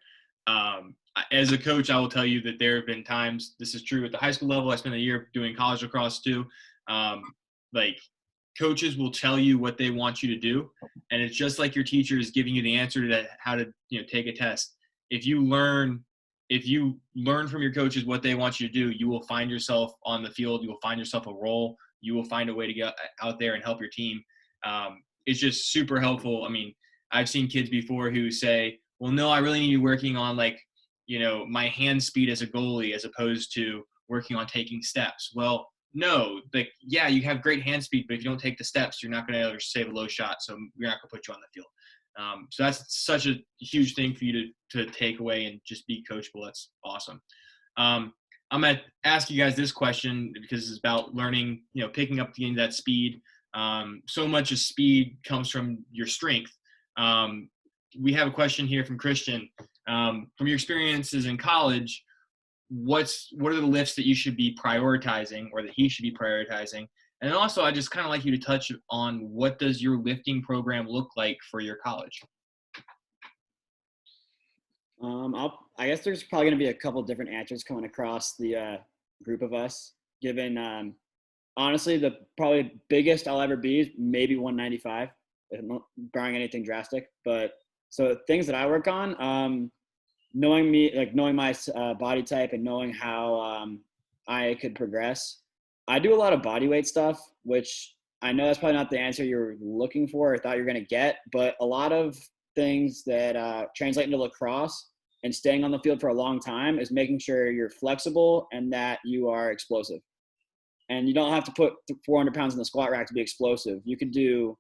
As a coach, I will tell you that there have been times, this is true at the high school level. I spent a year doing college lacrosse too. Like coaches will tell you what they want you to do, and it's just like your teacher is giving you the answer to that, how to take a test. If you learn from your coaches what they want you to do, you will find yourself on the field. You will find yourself a role. You will find a way to get out there and help your team. It's just super helpful. I mean, I've seen kids before who say, well, no, I really need to be working on my hand speed as a goalie as opposed to working on taking steps. Well, no, yeah, you have great hand speed, but if you don't take the steps, you're not going to ever save a low shot. So we're not going to put you on the field. So that's such a huge thing for you to take away and just be coachable. That's awesome. I'm going to ask you guys this question because it's about learning, picking up that speed. So much of speed comes from your strength. We have a question here from Christian. From your experiences in college, what are the lifts that you should be prioritizing or that he should be prioritizing? And then also, I just kind of like you to touch on what does your lifting program look like for your college? I guess there's probably going to be a couple different answers coming across the group of us, given honestly, the probably biggest I'll ever be is maybe 195, barring anything drastic. But so things that I work on, knowing my body type and knowing how I could progress. I do a lot of body weight stuff, which I know that's probably not the answer you're looking for or thought you're going to get, but a lot of things that translate into lacrosse and staying on the field for a long time is making sure you're flexible and that you are explosive. And you don't have to put 400 pounds in the squat rack to be explosive. You could do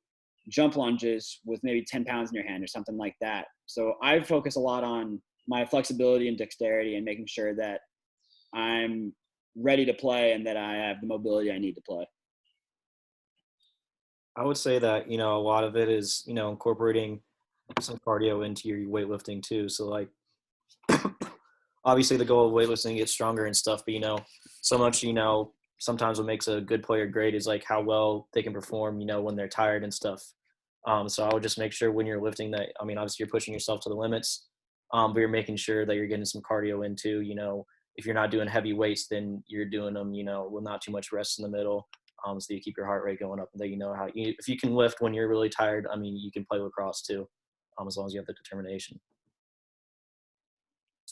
jump lunges with maybe 10 pounds in your hand or something like that. So I focus a lot on my flexibility and dexterity and making sure that I'm ready to play and that I have the mobility I need to play. I would say that, a lot of it is, incorporating some cardio into your weightlifting too. So obviously the goal of weightlifting is to get stronger and stuff, but, so much, sometimes what makes a good player great is how well they can perform, when they're tired and stuff. So I would just make sure when you're lifting that, obviously you're pushing yourself to the limits, but you're making sure that you're getting some cardio in too. If you're not doing heavy weights, then you're doing them, with not too much rest in the middle. So you keep your heart rate going up, and that if you can lift when you're really tired, you can play lacrosse too, as long as you have the determination.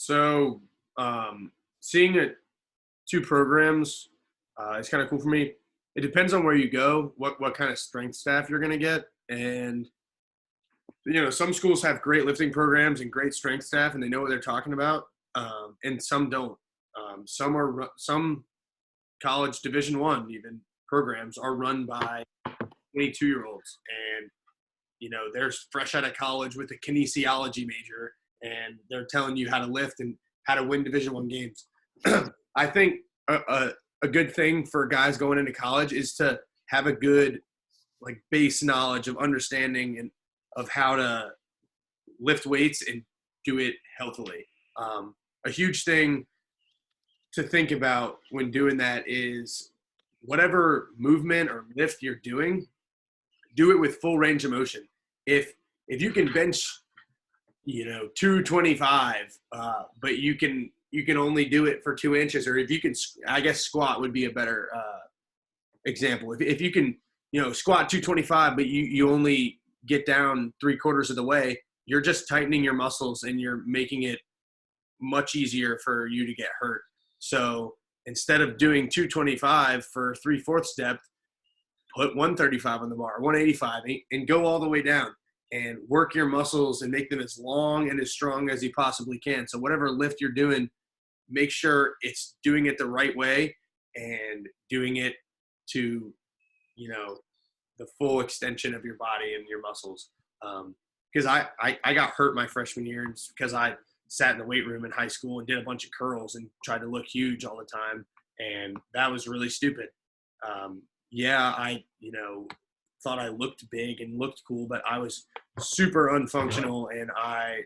So seeing it, two programs is kind of cool for me. It depends on where you go, what kind of strength staff you're going to get. And, some schools have great lifting programs and great strength staff, and they know what they're talking about, and some don't. Some college Division I even programs are run by 22-year-olds, and they're fresh out of college with a kinesiology major, and they're telling you how to lift and how to win Division I games. I think a good thing for guys going into college is to have a good base knowledge of understanding and of how to lift weights and do it healthily. A huge thing to think about when doing that is whatever movement or lift you're doing, do it with full range of motion. If you can bench, 225, but you can only do it for 2 inches, or if you can, I guess squat would be a better example. If you can, squat 225, but you only get down 3/4 of the way, you're just tightening your muscles and you're making it much easier for you to get hurt. So instead of doing 225 for 3/4 depth, put 135 on the bar, 185, and go all the way down and work your muscles and make them as long and as strong as you possibly can. So whatever lift you're doing, make sure it's doing it the right way and doing it to, the full extension of your body and your muscles. Because I got hurt my freshman year, and it's because I sat in the weight room in high school and did a bunch of curls and tried to look huge all the time. And that was really stupid. I thought I looked big and looked cool, but I was super unfunctional, and I,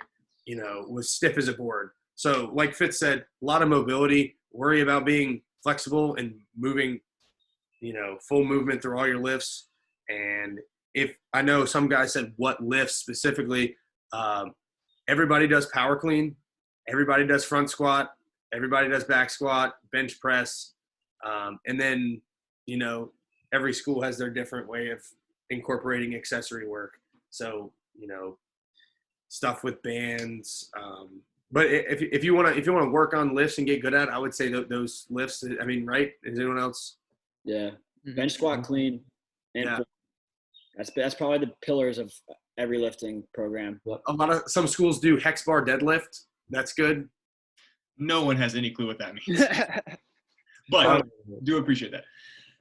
was stiff as a board. So like Fitz said, a lot of mobility, worry about being flexible and moving, full movement through all your lifts. And if I know some guys said what lifts specifically, everybody does power clean, everybody does front squat, everybody does back squat, bench press. And then, every school has their different way of incorporating accessory work. So, stuff with bands. But if you want to work on lifts and get good at it, I would say those lifts, right? Is anyone else? Yeah. Bench squat clean. And Yeah. That's probably the pillars of every lifting program. Some schools do hex bar deadlift. That's good. No one has any clue what that means, but do appreciate that.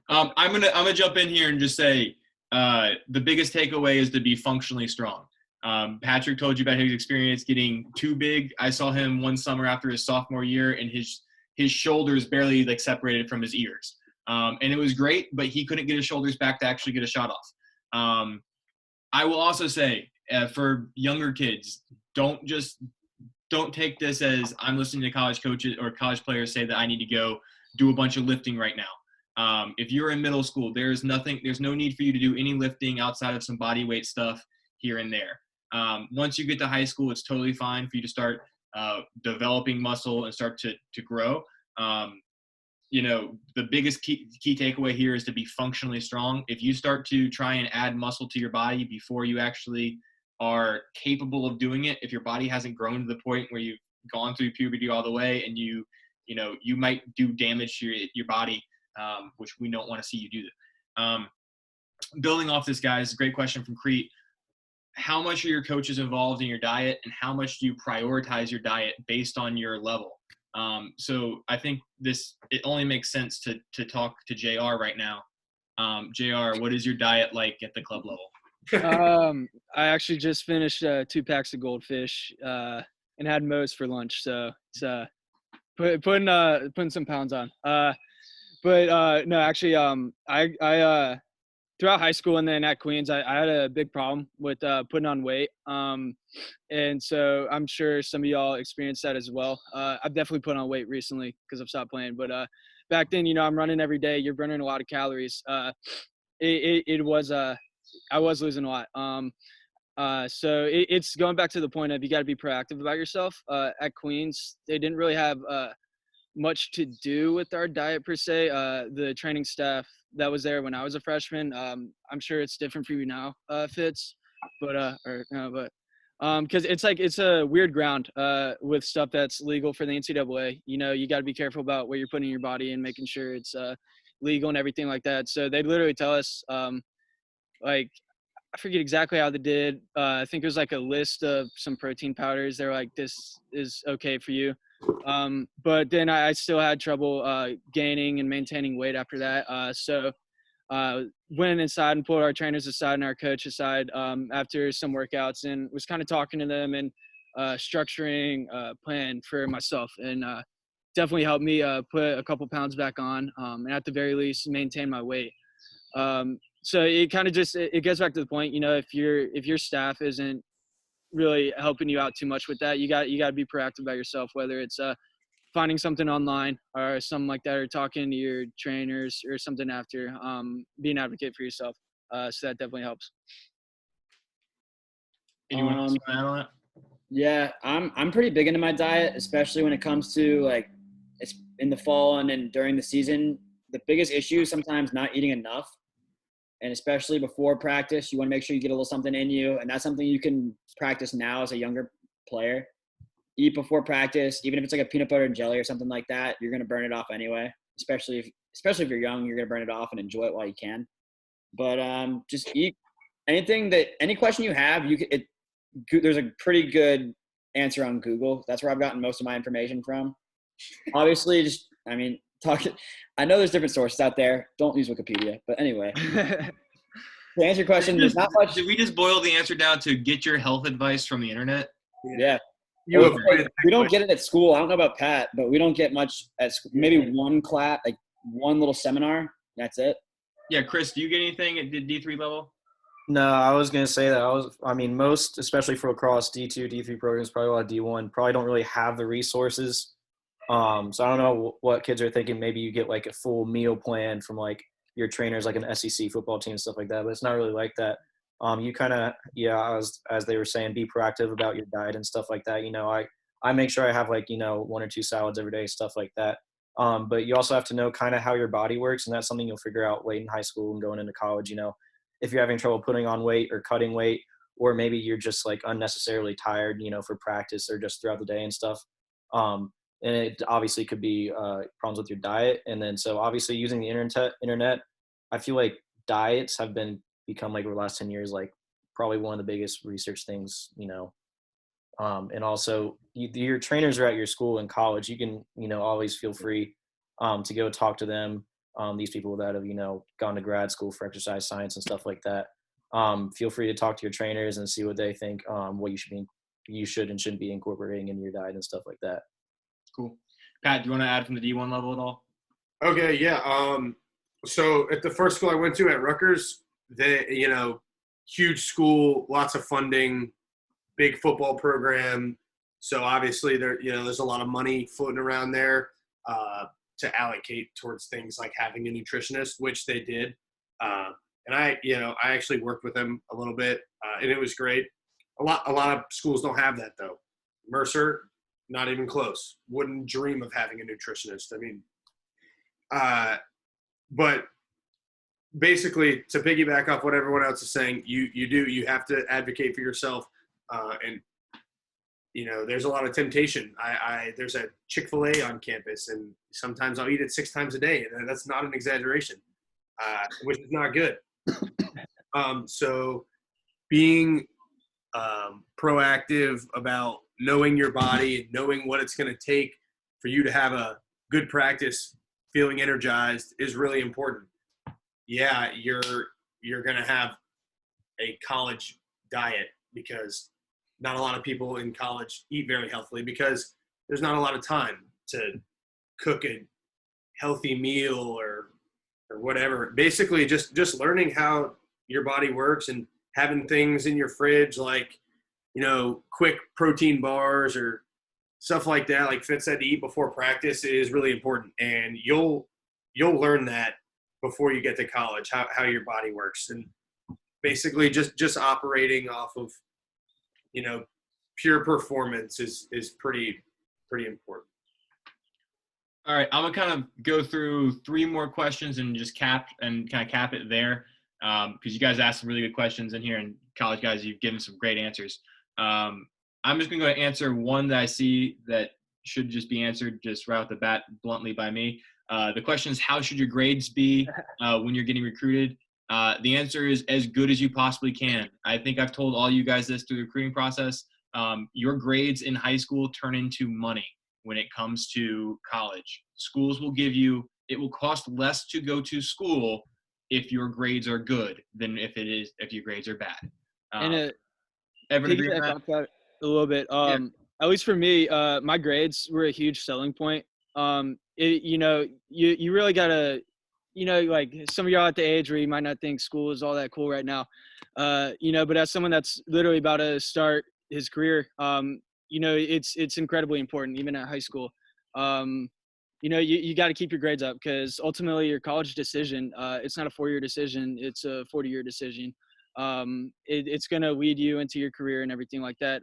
I'm gonna jump in here and just say the biggest takeaway is to be functionally strong. Patrick told you about his experience getting too big. I saw him one summer after his sophomore year, and his shoulders barely separated from his ears. And it was great, but he couldn't get his shoulders back to actually get a shot off. I will also say for younger kids, don't take this as I'm listening to college coaches or college players say that I need to go do a bunch of lifting right now. If you're in middle school, there's no need for you to do any lifting outside of some body weight stuff here and there. Once you get to high school, it's totally fine for you to start developing muscle and start to grow. The biggest key takeaway here is to be functionally strong. If you start to try and add muscle to your body before you actually are capable of doing it, if your body hasn't grown to the point where you've gone through puberty all the way, and you might do damage to your body, which we don't want to see you do that. Building off this, guys, a great question from Crete. How much are your coaches involved in your diet, and how much do you prioritize your diet based on your level? So I think it only makes sense to talk to JR right now. JR, what is your diet like at the club level? I actually just finished 2 packs of goldfish and had Moe's for lunch, so it's putting some pounds on. No, actually, I throughout high school and then at Queens, I had a big problem with putting on weight. And so I'm sure some of y'all experienced that as well. I've definitely put on weight recently because I've stopped playing. But back then, I'm running every day. You're burning a lot of calories. I was losing a lot. So it's going back to the point of you got to be proactive about yourself. At Queens, they didn't really have much to do with our diet per se. The training staff that was there when I was a freshman, I'm sure it's different for you now, Fitz, but Because it's a weird ground with stuff that's legal for the NCAA. You know, you got to be careful about what you're putting in your body and making sure it's legal and everything like that. So they literally tell us, like, I forget exactly how they did. I think it was like a list of some protein powders. They're like, this is okay for you. But then I still had trouble gaining and maintaining weight after that. So went inside and pulled our trainers aside and our coach aside after some workouts and was kind of talking to them and structuring a plan for myself, and definitely helped me put a couple pounds back on, and at the very least maintain my weight. So it kind of just it gets back to the point, you know, if your staff isn't really helping you out too much with that, you got to be proactive about yourself, whether it's finding something online or something like that, or talking to your trainers or something after, be an advocate for yourself. So that definitely helps. Anyone else want to add on that? Yeah, I'm pretty big into my diet, especially when it comes to like it's in the fall and then during the season. The biggest issue is sometimes not eating enough. And especially before practice, you want to make sure you get a little something in you. And that's something you can practice now as a younger player. Eat before practice, even if it's like a peanut butter and jelly or something like that, you're going to burn it off anyway. Especially if you're young, you're going to burn it off and enjoy it while you can. But just eat any question you have, there's a pretty good answer on Google. That's where I've gotten most of my information from. Obviously, I know there's different sources out there. Don't use Wikipedia. But anyway, to answer your question, there's not much. Did we just boil the answer down to get your health advice from the internet? Yeah. We don't get it at school. I don't know about Pat, but we don't get much at school. Maybe one class, like one little seminar. That's it. Yeah, Chris, do you get anything at the D3 level? No, I was going to say that. Most, especially for lacrosse, D2, D3 programs, probably a lot of D1, probably don't really have the resources. So I don't know what kids are thinking. Maybe you get like a full meal plan from like your trainers, like an SEC football team, stuff like that. But it's not really like that. You kind of, as they were saying, be proactive about your diet and stuff like that. You know, I make sure I have like, you know, 1 or 2 salads every day, stuff like that. But you also have to know kind of how your body works. And that's something you'll figure out late in high school and going into college. You know, if you're having trouble putting on weight or cutting weight, or maybe you're just like unnecessarily tired, you know, for practice or just throughout the day and stuff. And it obviously could be problems with your diet. And then so obviously using the internet, I feel like diets have become like over the last 10 years, like probably one of the biggest research things, you know. And also your trainers are at your school and college. You can, you know, always feel free to go talk to them. These people that have, you know, gone to grad school for exercise science and stuff like that. Feel free to talk to your trainers and see what they think, what you should and shouldn't be incorporating into your diet and stuff like that. Cool. Pat, do you want to add from the D1 level at all? Okay, yeah. So at the first school I went to at Rutgers, huge school, lots of funding, big football program. So obviously there's a lot of money floating around there to allocate towards things like having a nutritionist, which they did. And I actually worked with them a little bit, and it was great. A lot of schools don't have that though. Mercer, not even close. Wouldn't dream of having a nutritionist. I mean, but basically, to piggyback off what everyone else is saying, you have to advocate for yourself, and you know, there's a lot of temptation. There's a Chick-fil-A on campus, and sometimes I'll eat it 6 times a day, and that's not an exaggeration, which is not good. So being proactive about knowing your body, knowing what it's going to take for you to have a good practice, feeling energized is really important. Yeah, you're going to have a college diet because not a lot of people in college eat very healthily because there's not a lot of time to cook a healthy meal or whatever. Basically, just learning how your body works and having things in your fridge like, you know, quick protein bars or stuff like that, like Fitz said, to eat before practice is really important. And you'll learn that before you get to college, how your body works. And basically just operating off of, you know, pure performance is pretty important. All right, I'm gonna kind of go through 3 more questions and just cap it there, because you guys asked some really good questions in here, and college guys, you've given some great answers. I'm just going to go answer one that I see that should just be answered just right off the bat bluntly by me. The question is, how should your grades be when you're getting recruited? The answer is as good as you possibly can. I think I've told all you guys this through the recruiting process. Your grades in high school turn into money when it comes to college. Schools will give you, it will cost less to go to school if your grades are good than if your grades are bad. And Everyone agree with piggyback that? off that a little bit. At least for me, my grades were a huge selling point. You really gotta, like some of y'all at the age where you might not think school is all that cool right now, but as someone that's literally about to start his career, it's incredibly important even at high school. You got to keep your grades up because ultimately your college decision, it's not a 4-year decision, it's a 40-year decision. It's going to lead you into your career and everything like that.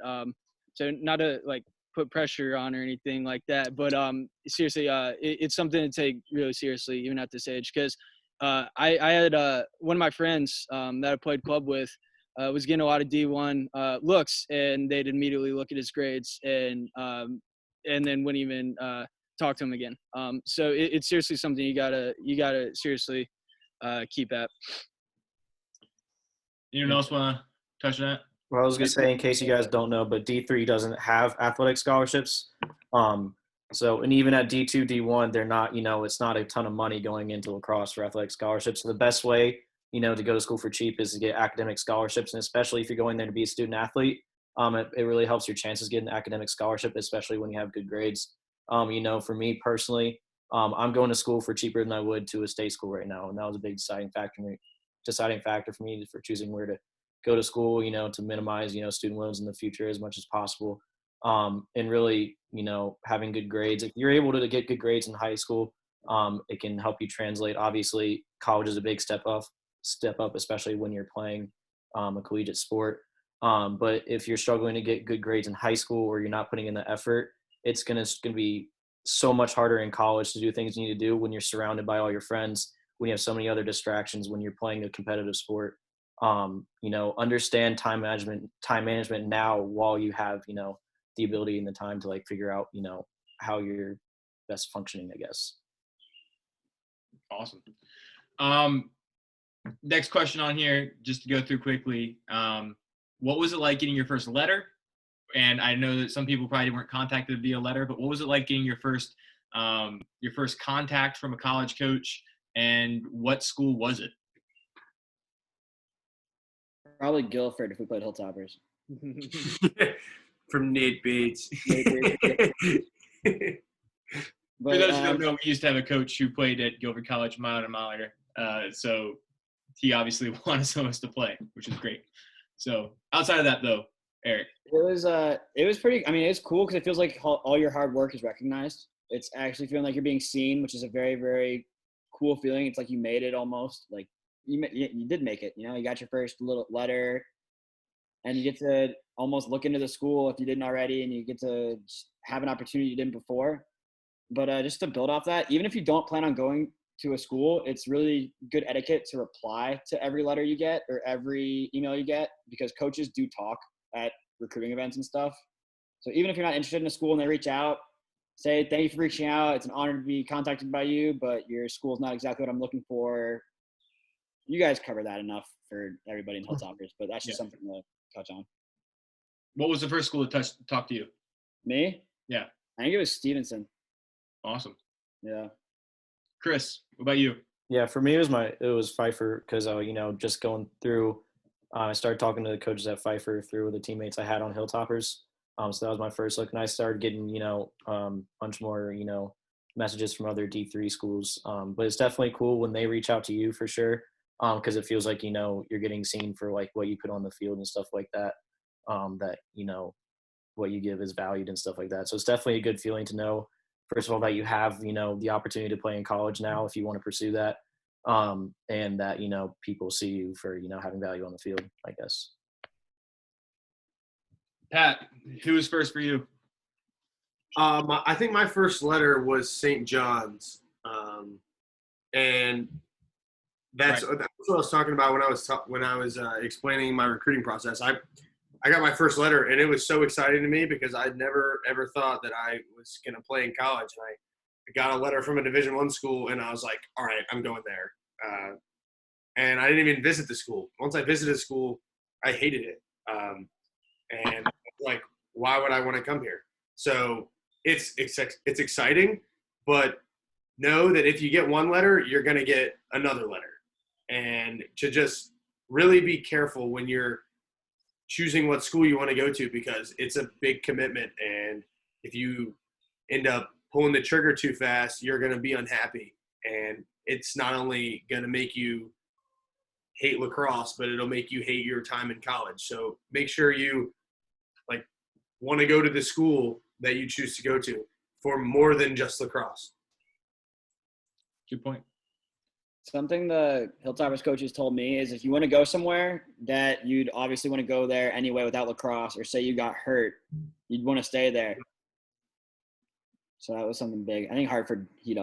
So not to like put pressure on or anything like that, but seriously, it's something to take really seriously even at this age. Because I had one of my friends that I played club with was getting a lot of D1 looks, and they'd immediately look at his grades and then wouldn't even talk to him again. So it's seriously something you gotta seriously keep at. Anyone else want to touch on that? Well, I was going to say, in case you guys don't know, but D3 doesn't have athletic scholarships. And even at D2, D1, they're not, it's not a ton of money going into lacrosse for athletic scholarships. So the best way, to go to school for cheap is to get academic scholarships. And especially if you're going there to be a student athlete, it really helps your chances getting an academic scholarship, especially when you have good grades. For me personally, I'm going to school for cheaper than I would to a state school right now. And that was a big deciding factor for me for choosing where to go to school, to minimize, student loans in the future as much as possible. And really, having good grades. If you're able to get good grades in high school, it can help you translate. Obviously, college is a big step up, especially when you're playing a collegiate sport. But if you're struggling to get good grades in high school or you're not putting in the effort, it's gonna be so much harder in college to do things you need to do when you're surrounded by all your friends, when you have so many other distractions, when you're playing a competitive sport. Understand time management now while you have, the ability and the time to like figure out, how you're best functioning, I guess. Awesome. Next question on here, just to go through quickly. What was it like getting your first letter? And I know that some people probably weren't contacted via letter, but what was it like getting your first contact from a college coach, and what school was it? Probably Guilford if we played Hilltoppers. From Nate Bates. For those who don't know, we used to have a coach who played at Guilford College mile and mile so he obviously wanted some of us to play, which is great. So outside of that, though, Eric. It was pretty. I mean, it's cool because it feels like all your hard work is recognized. It's actually feeling like you're being seen, which is a very, very cool feeling. It's like you made it almost. Like you did make it. You got your first little letter, and you get to almost look into the school if you didn't already, and you get to have an opportunity you didn't before. But just to build off that, even if you don't plan on going to a school, it's really good etiquette to reply to every letter you get or every email you get, because coaches do talk at recruiting events and stuff. So even if you're not interested in a school and they reach out, say, thank you for reaching out. It's an honor to be contacted by you, but your school's not exactly what I'm looking for. You guys cover that enough for everybody in Hilltoppers, but that's just something to touch on. What was the first school to talk to you? Me? Yeah. I think it was Stevenson. Awesome. Yeah. Chris, what about you? Yeah, for me, it was Pfeiffer because, just going through, I started talking to the coaches at Pfeiffer through the teammates I had on Hilltoppers. So that was my first look, and I started getting, bunch more, messages from other D3 schools. But it's definitely cool when they reach out to you for sure, because it feels like, you're getting seen for like what you put on the field and stuff like that, that, what you give is valued and stuff like that. So it's definitely a good feeling to know, first of all, that you have, the opportunity to play in college now if you want to pursue that, and that, people see you for, having value on the field, I guess. Pat, who was first for you? I think my first letter was St. John's, and that's what I was talking about when I was explaining my recruiting process. I got my first letter, and it was so exciting to me because I'd never ever thought that I was going to play in college. And I got a letter from a Division I school, and I was like, all right, I'm going there. And I didn't even visit the school. Once I visited the school, I hated it. And like, why would I want to come here? So it's exciting, but know that if you get one letter, you're going to get another letter. And to just really be careful when you're choosing what school you want to go to, because it's a big commitment. And if you end up pulling the trigger too fast, you're going to be unhappy. And it's not only going to make you hate lacrosse, but it'll make you hate your time in college. So make sure you like want to go to the school that you choose to go to for more than just lacrosse. Good point. Something the Hilltoppers coaches told me is if you want to go somewhere that you'd obviously want to go there anyway without lacrosse, or say you got hurt, you'd want to stay there. So that was something big. I think Hartford keyed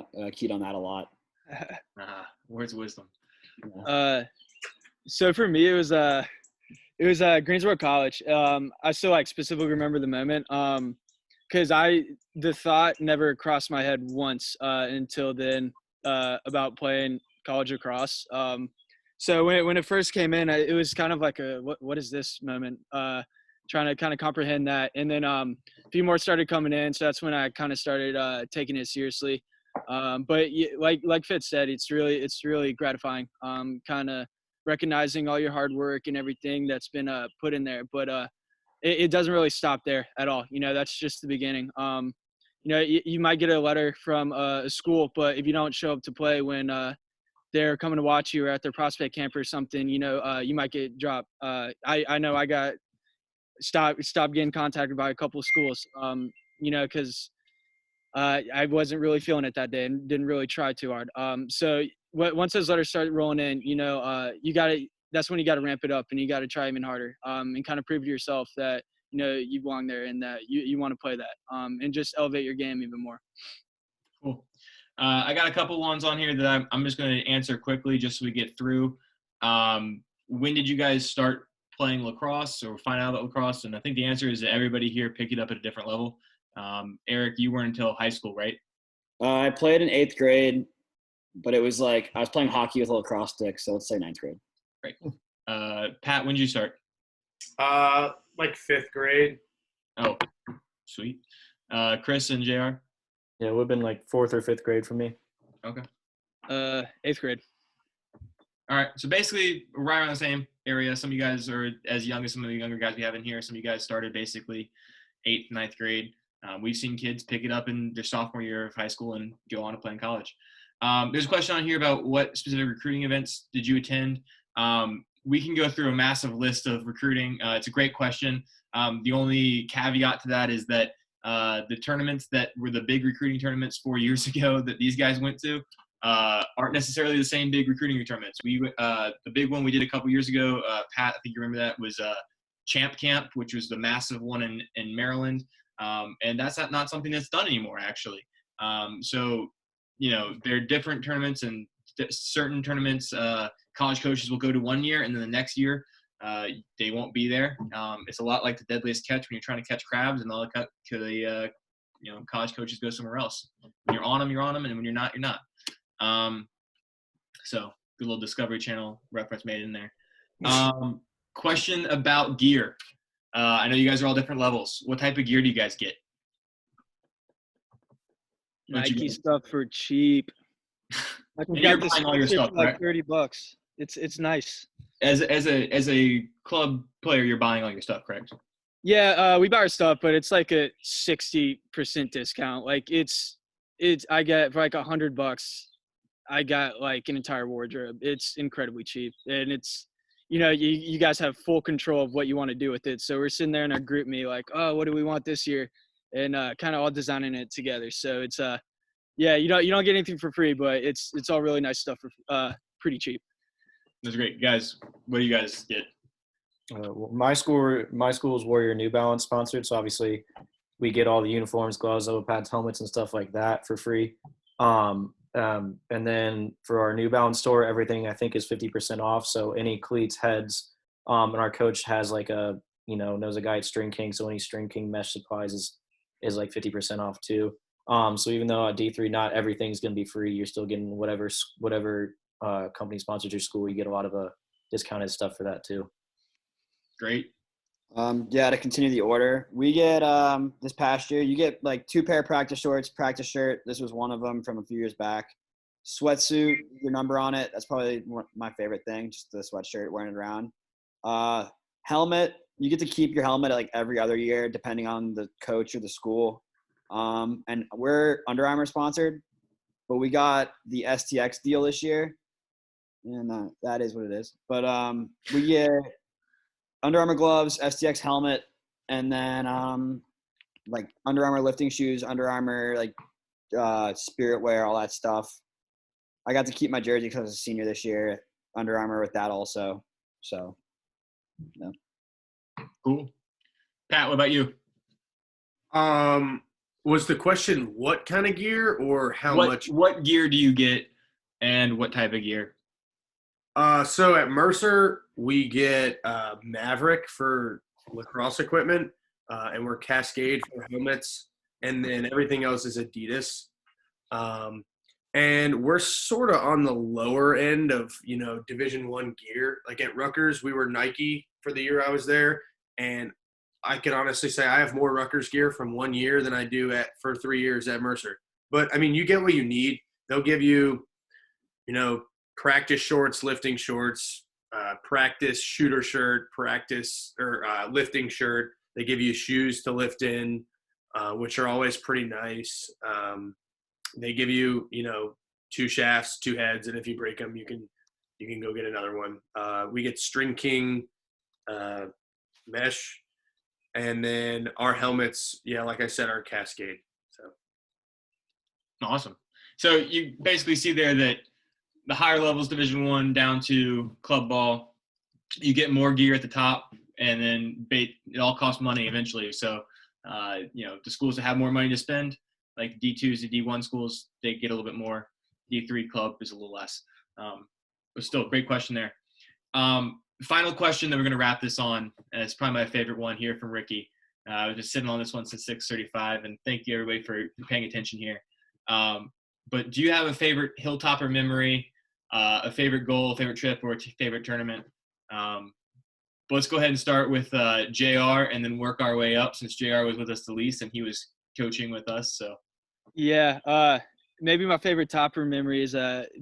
on that a lot. Words of wisdom. So for me, it was Greensboro College. I still like specifically remember the moment because the thought never crossed my head once until then about playing college lacrosse. So when it first came in, it was kind of like a what is this moment? Trying to kind of comprehend that, and then a few more started coming in, so that's when I kind of started taking it seriously. But like Fitz said, it's really gratifying. Kind of recognizing all your hard work and everything that's been put in there, but it doesn't really stop there at all. That's just the beginning. You might get a letter from a school, but if you don't show up to play when they're coming to watch you or at their prospect camp or something, you might get dropped. I know I got stopped getting contacted by a couple of schools, because I wasn't really feeling it that day and didn't really try too hard. So once those letters start rolling in, that's when you got to ramp it up and you got to try even harder, and kind of prove to yourself that, you belong there and that you want to play that, and just elevate your game even more. Cool. I got a couple ones on here that I'm just going to answer quickly just so we get through. When did you guys start playing lacrosse or find out about lacrosse? And I think the answer is that everybody here picked it up at a different level. Eric, you weren't until high school, right? I played in 8th grade, but it was like I was playing hockey with a lacrosse stick, so let's say 9th grade. Right. Pat, when did you start? Like 5th grade. Oh, sweet. Chris and JR? Yeah, it would have been like 4th or 5th grade for me. Okay. 8th grade. All right. So basically right around the same area. Some of you guys are as young as some of the younger guys we have in here. Some of you guys started basically 8th, 9th grade. We've seen kids pick it up in their sophomore year of high school and go on to play in college. There's a question on here about what specific recruiting events did you attend? We can go through a massive list of recruiting. It's a great question. The only caveat to that is that the tournaments that were the big recruiting tournaments 4 years ago that these guys went to aren't necessarily the same big recruiting tournaments. The big one we did a couple years ago, Pat, I think you remember that, was Champ Camp, which was the massive one in Maryland. And that's not something that's done anymore, actually. So, there are different tournaments, and certain tournaments college coaches will go to 1 year, and then the next year they won't be there. It's a lot like the deadliest catch when you're trying to catch crabs, and all the college coaches go somewhere else. When you're on them, and when you're not, you're not. So good little Discovery Channel reference made in there. Question about gear. I know you guys are all different levels. What type of gear do you guys get? Nike stuff for cheap. I can You're get buying all your stuff, like right? $30. It's nice. As a club player, you're buying all your stuff, correct? Yeah, we buy our stuff, but it's like a 60% discount. Like I get for like $100. I got like an entire wardrobe. It's incredibly cheap, and it's, you guys have full control of what you want to do with it. So we're sitting there in our group me like, oh, what do we want this year? And kind of all designing it together. So it's yeah, you don't get anything for free, but it's all really nice stuff for pretty cheap. That's great, guys. What do you guys get? Well, my school's Warrior New Balance sponsored, so obviously we get all the uniforms, gloves, elbow pads, helmets, and stuff like that for free. And then for our New Balance store, everything I think is 50% off. So any cleats, heads, and our coach has like a knows a guy at String King. So any String King mesh supplies is like 50% off too. So even though at D3, not everything's going to be free, you're still getting whatever company sponsors your school. You get a lot of discounted stuff for that too. Great. Yeah, to continue the order, we get this past year, you get like 2 pair of practice shorts, practice shirt. This was one of them from a few years back. Sweatsuit, your number on it. That's probably my favorite thing, just the sweatshirt, wearing it around. Helmet, you get to keep your helmet like every other year, depending on the coach or the school. And we're Under Armour sponsored, but we got the STX deal this year, and that is what it is. But we get Under Armour gloves, STX helmet, and then like Under Armour lifting shoes, Under Armour like spirit wear, all that stuff. I got to keep my jersey because I was a senior this year, Under Armour with that also. So, yeah. Cool. Pat, what about you? Was the question what kind of gear or how much? What gear do you get and what type of gear? So at Mercer, we get Maverick for lacrosse equipment, and we're Cascade for helmets, and then everything else is Adidas. And we're sort of on the lower end of, Division I gear. Like at Rutgers, we were Nike for the year I was there, and I can honestly say I have more Rutgers gear from 1 year than I do for 3 years at Mercer. But, I mean, you get what you need. They'll give you, practice shorts, lifting shorts, practice shooter shirt, practice or lifting shirt. They give you shoes to lift in, which are always pretty nice. They give you, 2 shafts, 2 heads, and if you break them, you can go get another one. We get String King mesh, and then our helmets, like I said, are Cascade. So awesome. So you basically see there that the higher levels, Division I down to club ball, you get more gear at the top, and then it all costs money eventually. So, the schools that have more money to spend, like the D2s, the D1 schools, they get a little bit more. D3 club is a little less. But still, great question there. Final question that we're going to wrap this on, and it's probably my favorite one here from Ricky. I was just sitting on this one since 6:35, and thank you everybody for paying attention here. But do you have a favorite Hilltopper memory, a favorite goal, a favorite trip, or a favorite tournament? But let's go ahead and start with JR and then work our way up, since JR was with us the least and he was coaching with us. So Yeah, maybe my favorite topper memory is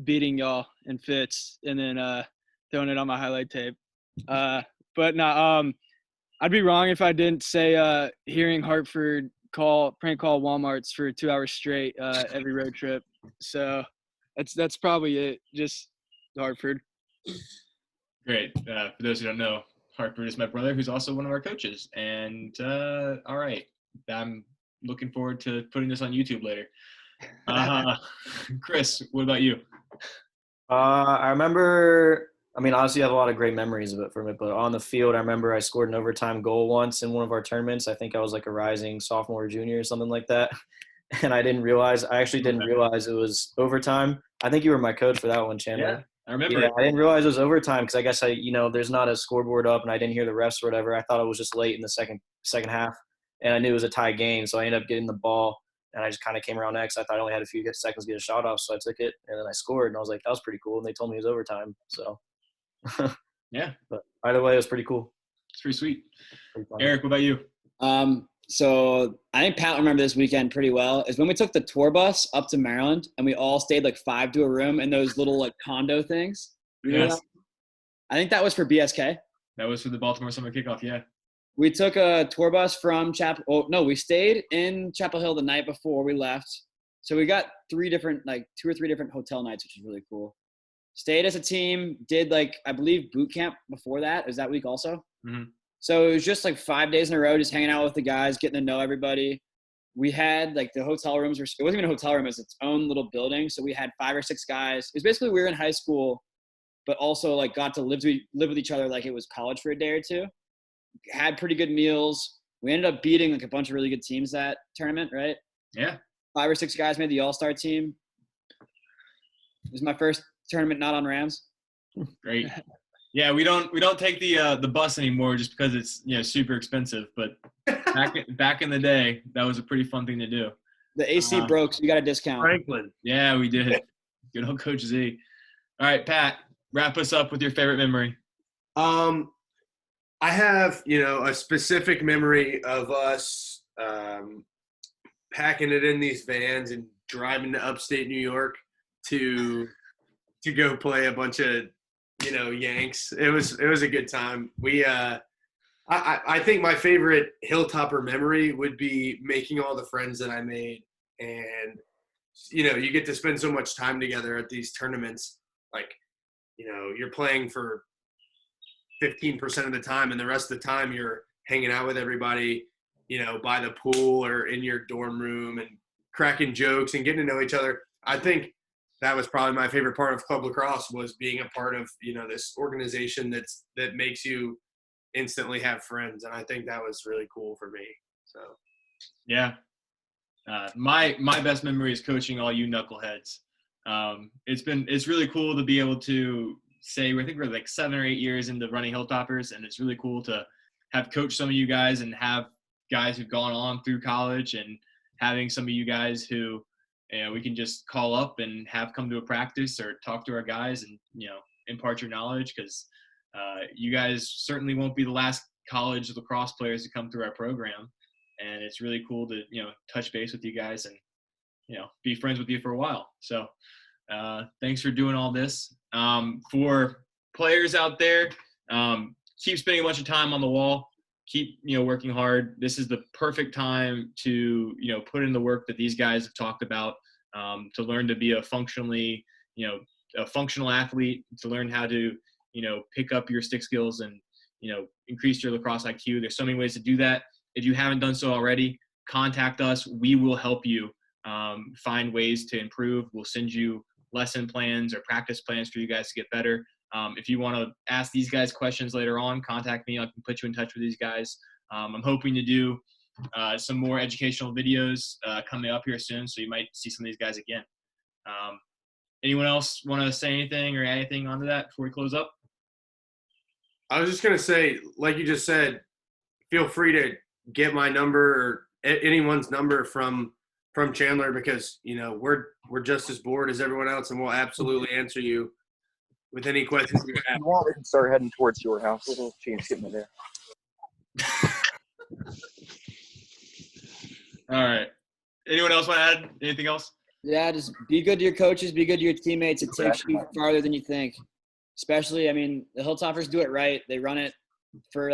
beating y'all in fits and then throwing it on my highlight tape. But no, I'd be wrong if I didn't say hearing Hartford prank call Walmarts for 2 hours straight every road trip. So that's probably it. Just Hartford. great. For those who don't know, Hartford is my brother, who's also one of our coaches. And all right, I'm looking forward to putting this on YouTube later. Chris, what about you? I remember, obviously I have a lot of great memories of it from it, but on the field, I remember I scored an overtime goal once in one of our tournaments. I think I was like a rising sophomore or junior or something like that. And I actually didn't realize it was overtime. I think you were my coach for that one, Chandler. Yeah, I remember. Yeah, I didn't realize it was overtime because I guess there's not a scoreboard up and I didn't hear the refs or whatever. I thought it was just late in the second half, and I knew it was a tie game, so I ended up getting the ball, and I just kind of came around next. I thought I only had a few seconds to get a shot off, so I took it, and then I scored, and I was like, that was pretty cool, and they told me it was overtime, so. Yeah. But either way, it was pretty cool. It's pretty sweet. Eric, what about you? So I think Pat will remember this weekend pretty well, is when we took the tour bus up to Maryland and we all stayed like 5 to a room in those little like condo things. Yes. I think that was for BSK. That was for the Baltimore Summer Kickoff, yeah. We took a tour bus from we stayed in Chapel Hill the night before we left. So we got 2 or 3 different hotel nights, which was really cool. Stayed as a team, did I believe boot camp before that. It was that week also. Mm-hmm. So it was just 5 days in a row, just hanging out with the guys, getting to know everybody. We had the hotel rooms, it wasn't even a hotel room, it was its own little building. So we had 5 or 6 guys. It was basically we were in high school, but also got to live with each other like it was college for a day or 2. Had pretty good meals. We ended up beating a bunch of really good teams that tournament, right? Yeah. 5 or 6 guys made the all-star team. It was my first tournament not on Rams. Great. Yeah, we don't take the bus anymore just because it's super expensive. But back in the day, that was a pretty fun thing to do. The AC broke, so you got a discount. Franklin. Yeah, we did. Good old Coach Z. All right, Pat, wrap us up with your favorite memory. I have, a specific memory of us packing it in these vans and driving to upstate New York to go play a bunch of, Yanks. It was a good time. I think my favorite Hilltopper memory would be making all the friends that I made. And, you get to spend so much time together at these tournaments. Like, you're playing for 15% of the time, and the rest of the time you're hanging out with everybody, by the pool or in your dorm room and cracking jokes and getting to know each other. I think that was probably my favorite part of Club Lacrosse, was being a part of, this organization that makes you instantly have friends. And I think that was really cool for me. So, yeah. My best memory is coaching all you knuckleheads. It's really cool to be able to say, I think we're like 7 or 8 years into running Hilltoppers, and it's really cool to have coached some of you guys and have guys who've gone on through college, and having some of you guys who, we can just call up and have come to a practice or talk to our guys and, impart your knowledge, because you guys certainly won't be the last college lacrosse players to come through our program. And it's really cool to, touch base with you guys and, be friends with you for a while. So thanks for doing all this. For players out there, keep spending a bunch of time on the wall. Keep, working hard. This is the perfect time to, put in the work that these guys have talked about, to learn to be a functional athlete, to learn how to, pick up your stick skills and, increase your lacrosse IQ. There's so many ways to do that. If you haven't done so already, contact us. We will help you find ways to improve. We'll send you lesson plans or practice plans for you guys to get better. If you want to ask these guys questions later on, contact me. I can put you in touch with these guys. I'm hoping to do some more educational videos coming up here soon, so you might see some of these guys again. Anyone else want to say anything or add anything onto that before we close up? I was just going to say, like you just said, feel free to get my number or anyone's number from Chandler, because, we're just as bored as everyone else, and we'll absolutely answer you with any questions you have. If you want, we can start heading towards your house. Change getting there. All right. Anyone else want to add anything else? Yeah, just be good to your coaches, be good to your teammates. It takes you farther than you think. Especially, the Hilltoppers do it right. They run it for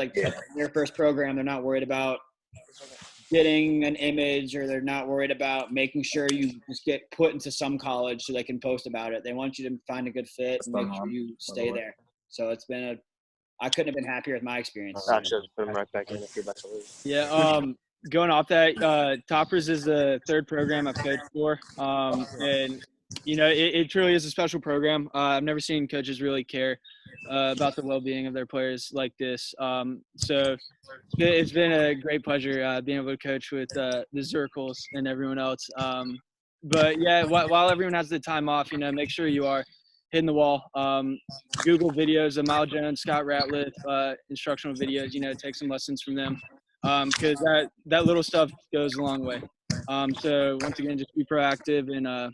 their first program. They're not worried about getting an image, or they're not worried about making sure you just get put into some college so they can post about it. They want you to find a good fit and make sure you stay there. So it's been I couldn't have been happier with my experience. Actually, put them right back in if you're about to leave. Yeah. Going off that, Toppers is the third program I've coached for. And, it truly is a special program. I've never seen coaches really care about the well-being of their players like this. So it's been a great pleasure being able to coach with the Zirkles and everyone else. But, yeah, while everyone has the time off, make sure you are hitting the wall. Google videos of Mal Jones, Scott Ratliff, instructional videos, take some lessons from them. Because that little stuff goes a long way. So once again, just be proactive and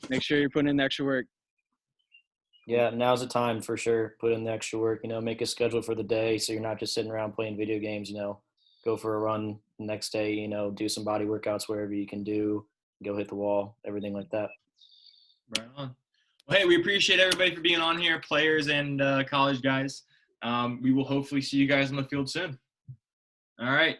make sure you're putting in the extra work. Yeah, now's the time for sure. Put in the extra work, make a schedule for the day so you're not just sitting around playing video games, go for a run the next day, do some body workouts wherever you can do, go hit the wall, everything like that. Right on. Well, hey, we appreciate everybody for being on here, players and college guys. We will hopefully see you guys on the field soon. All right.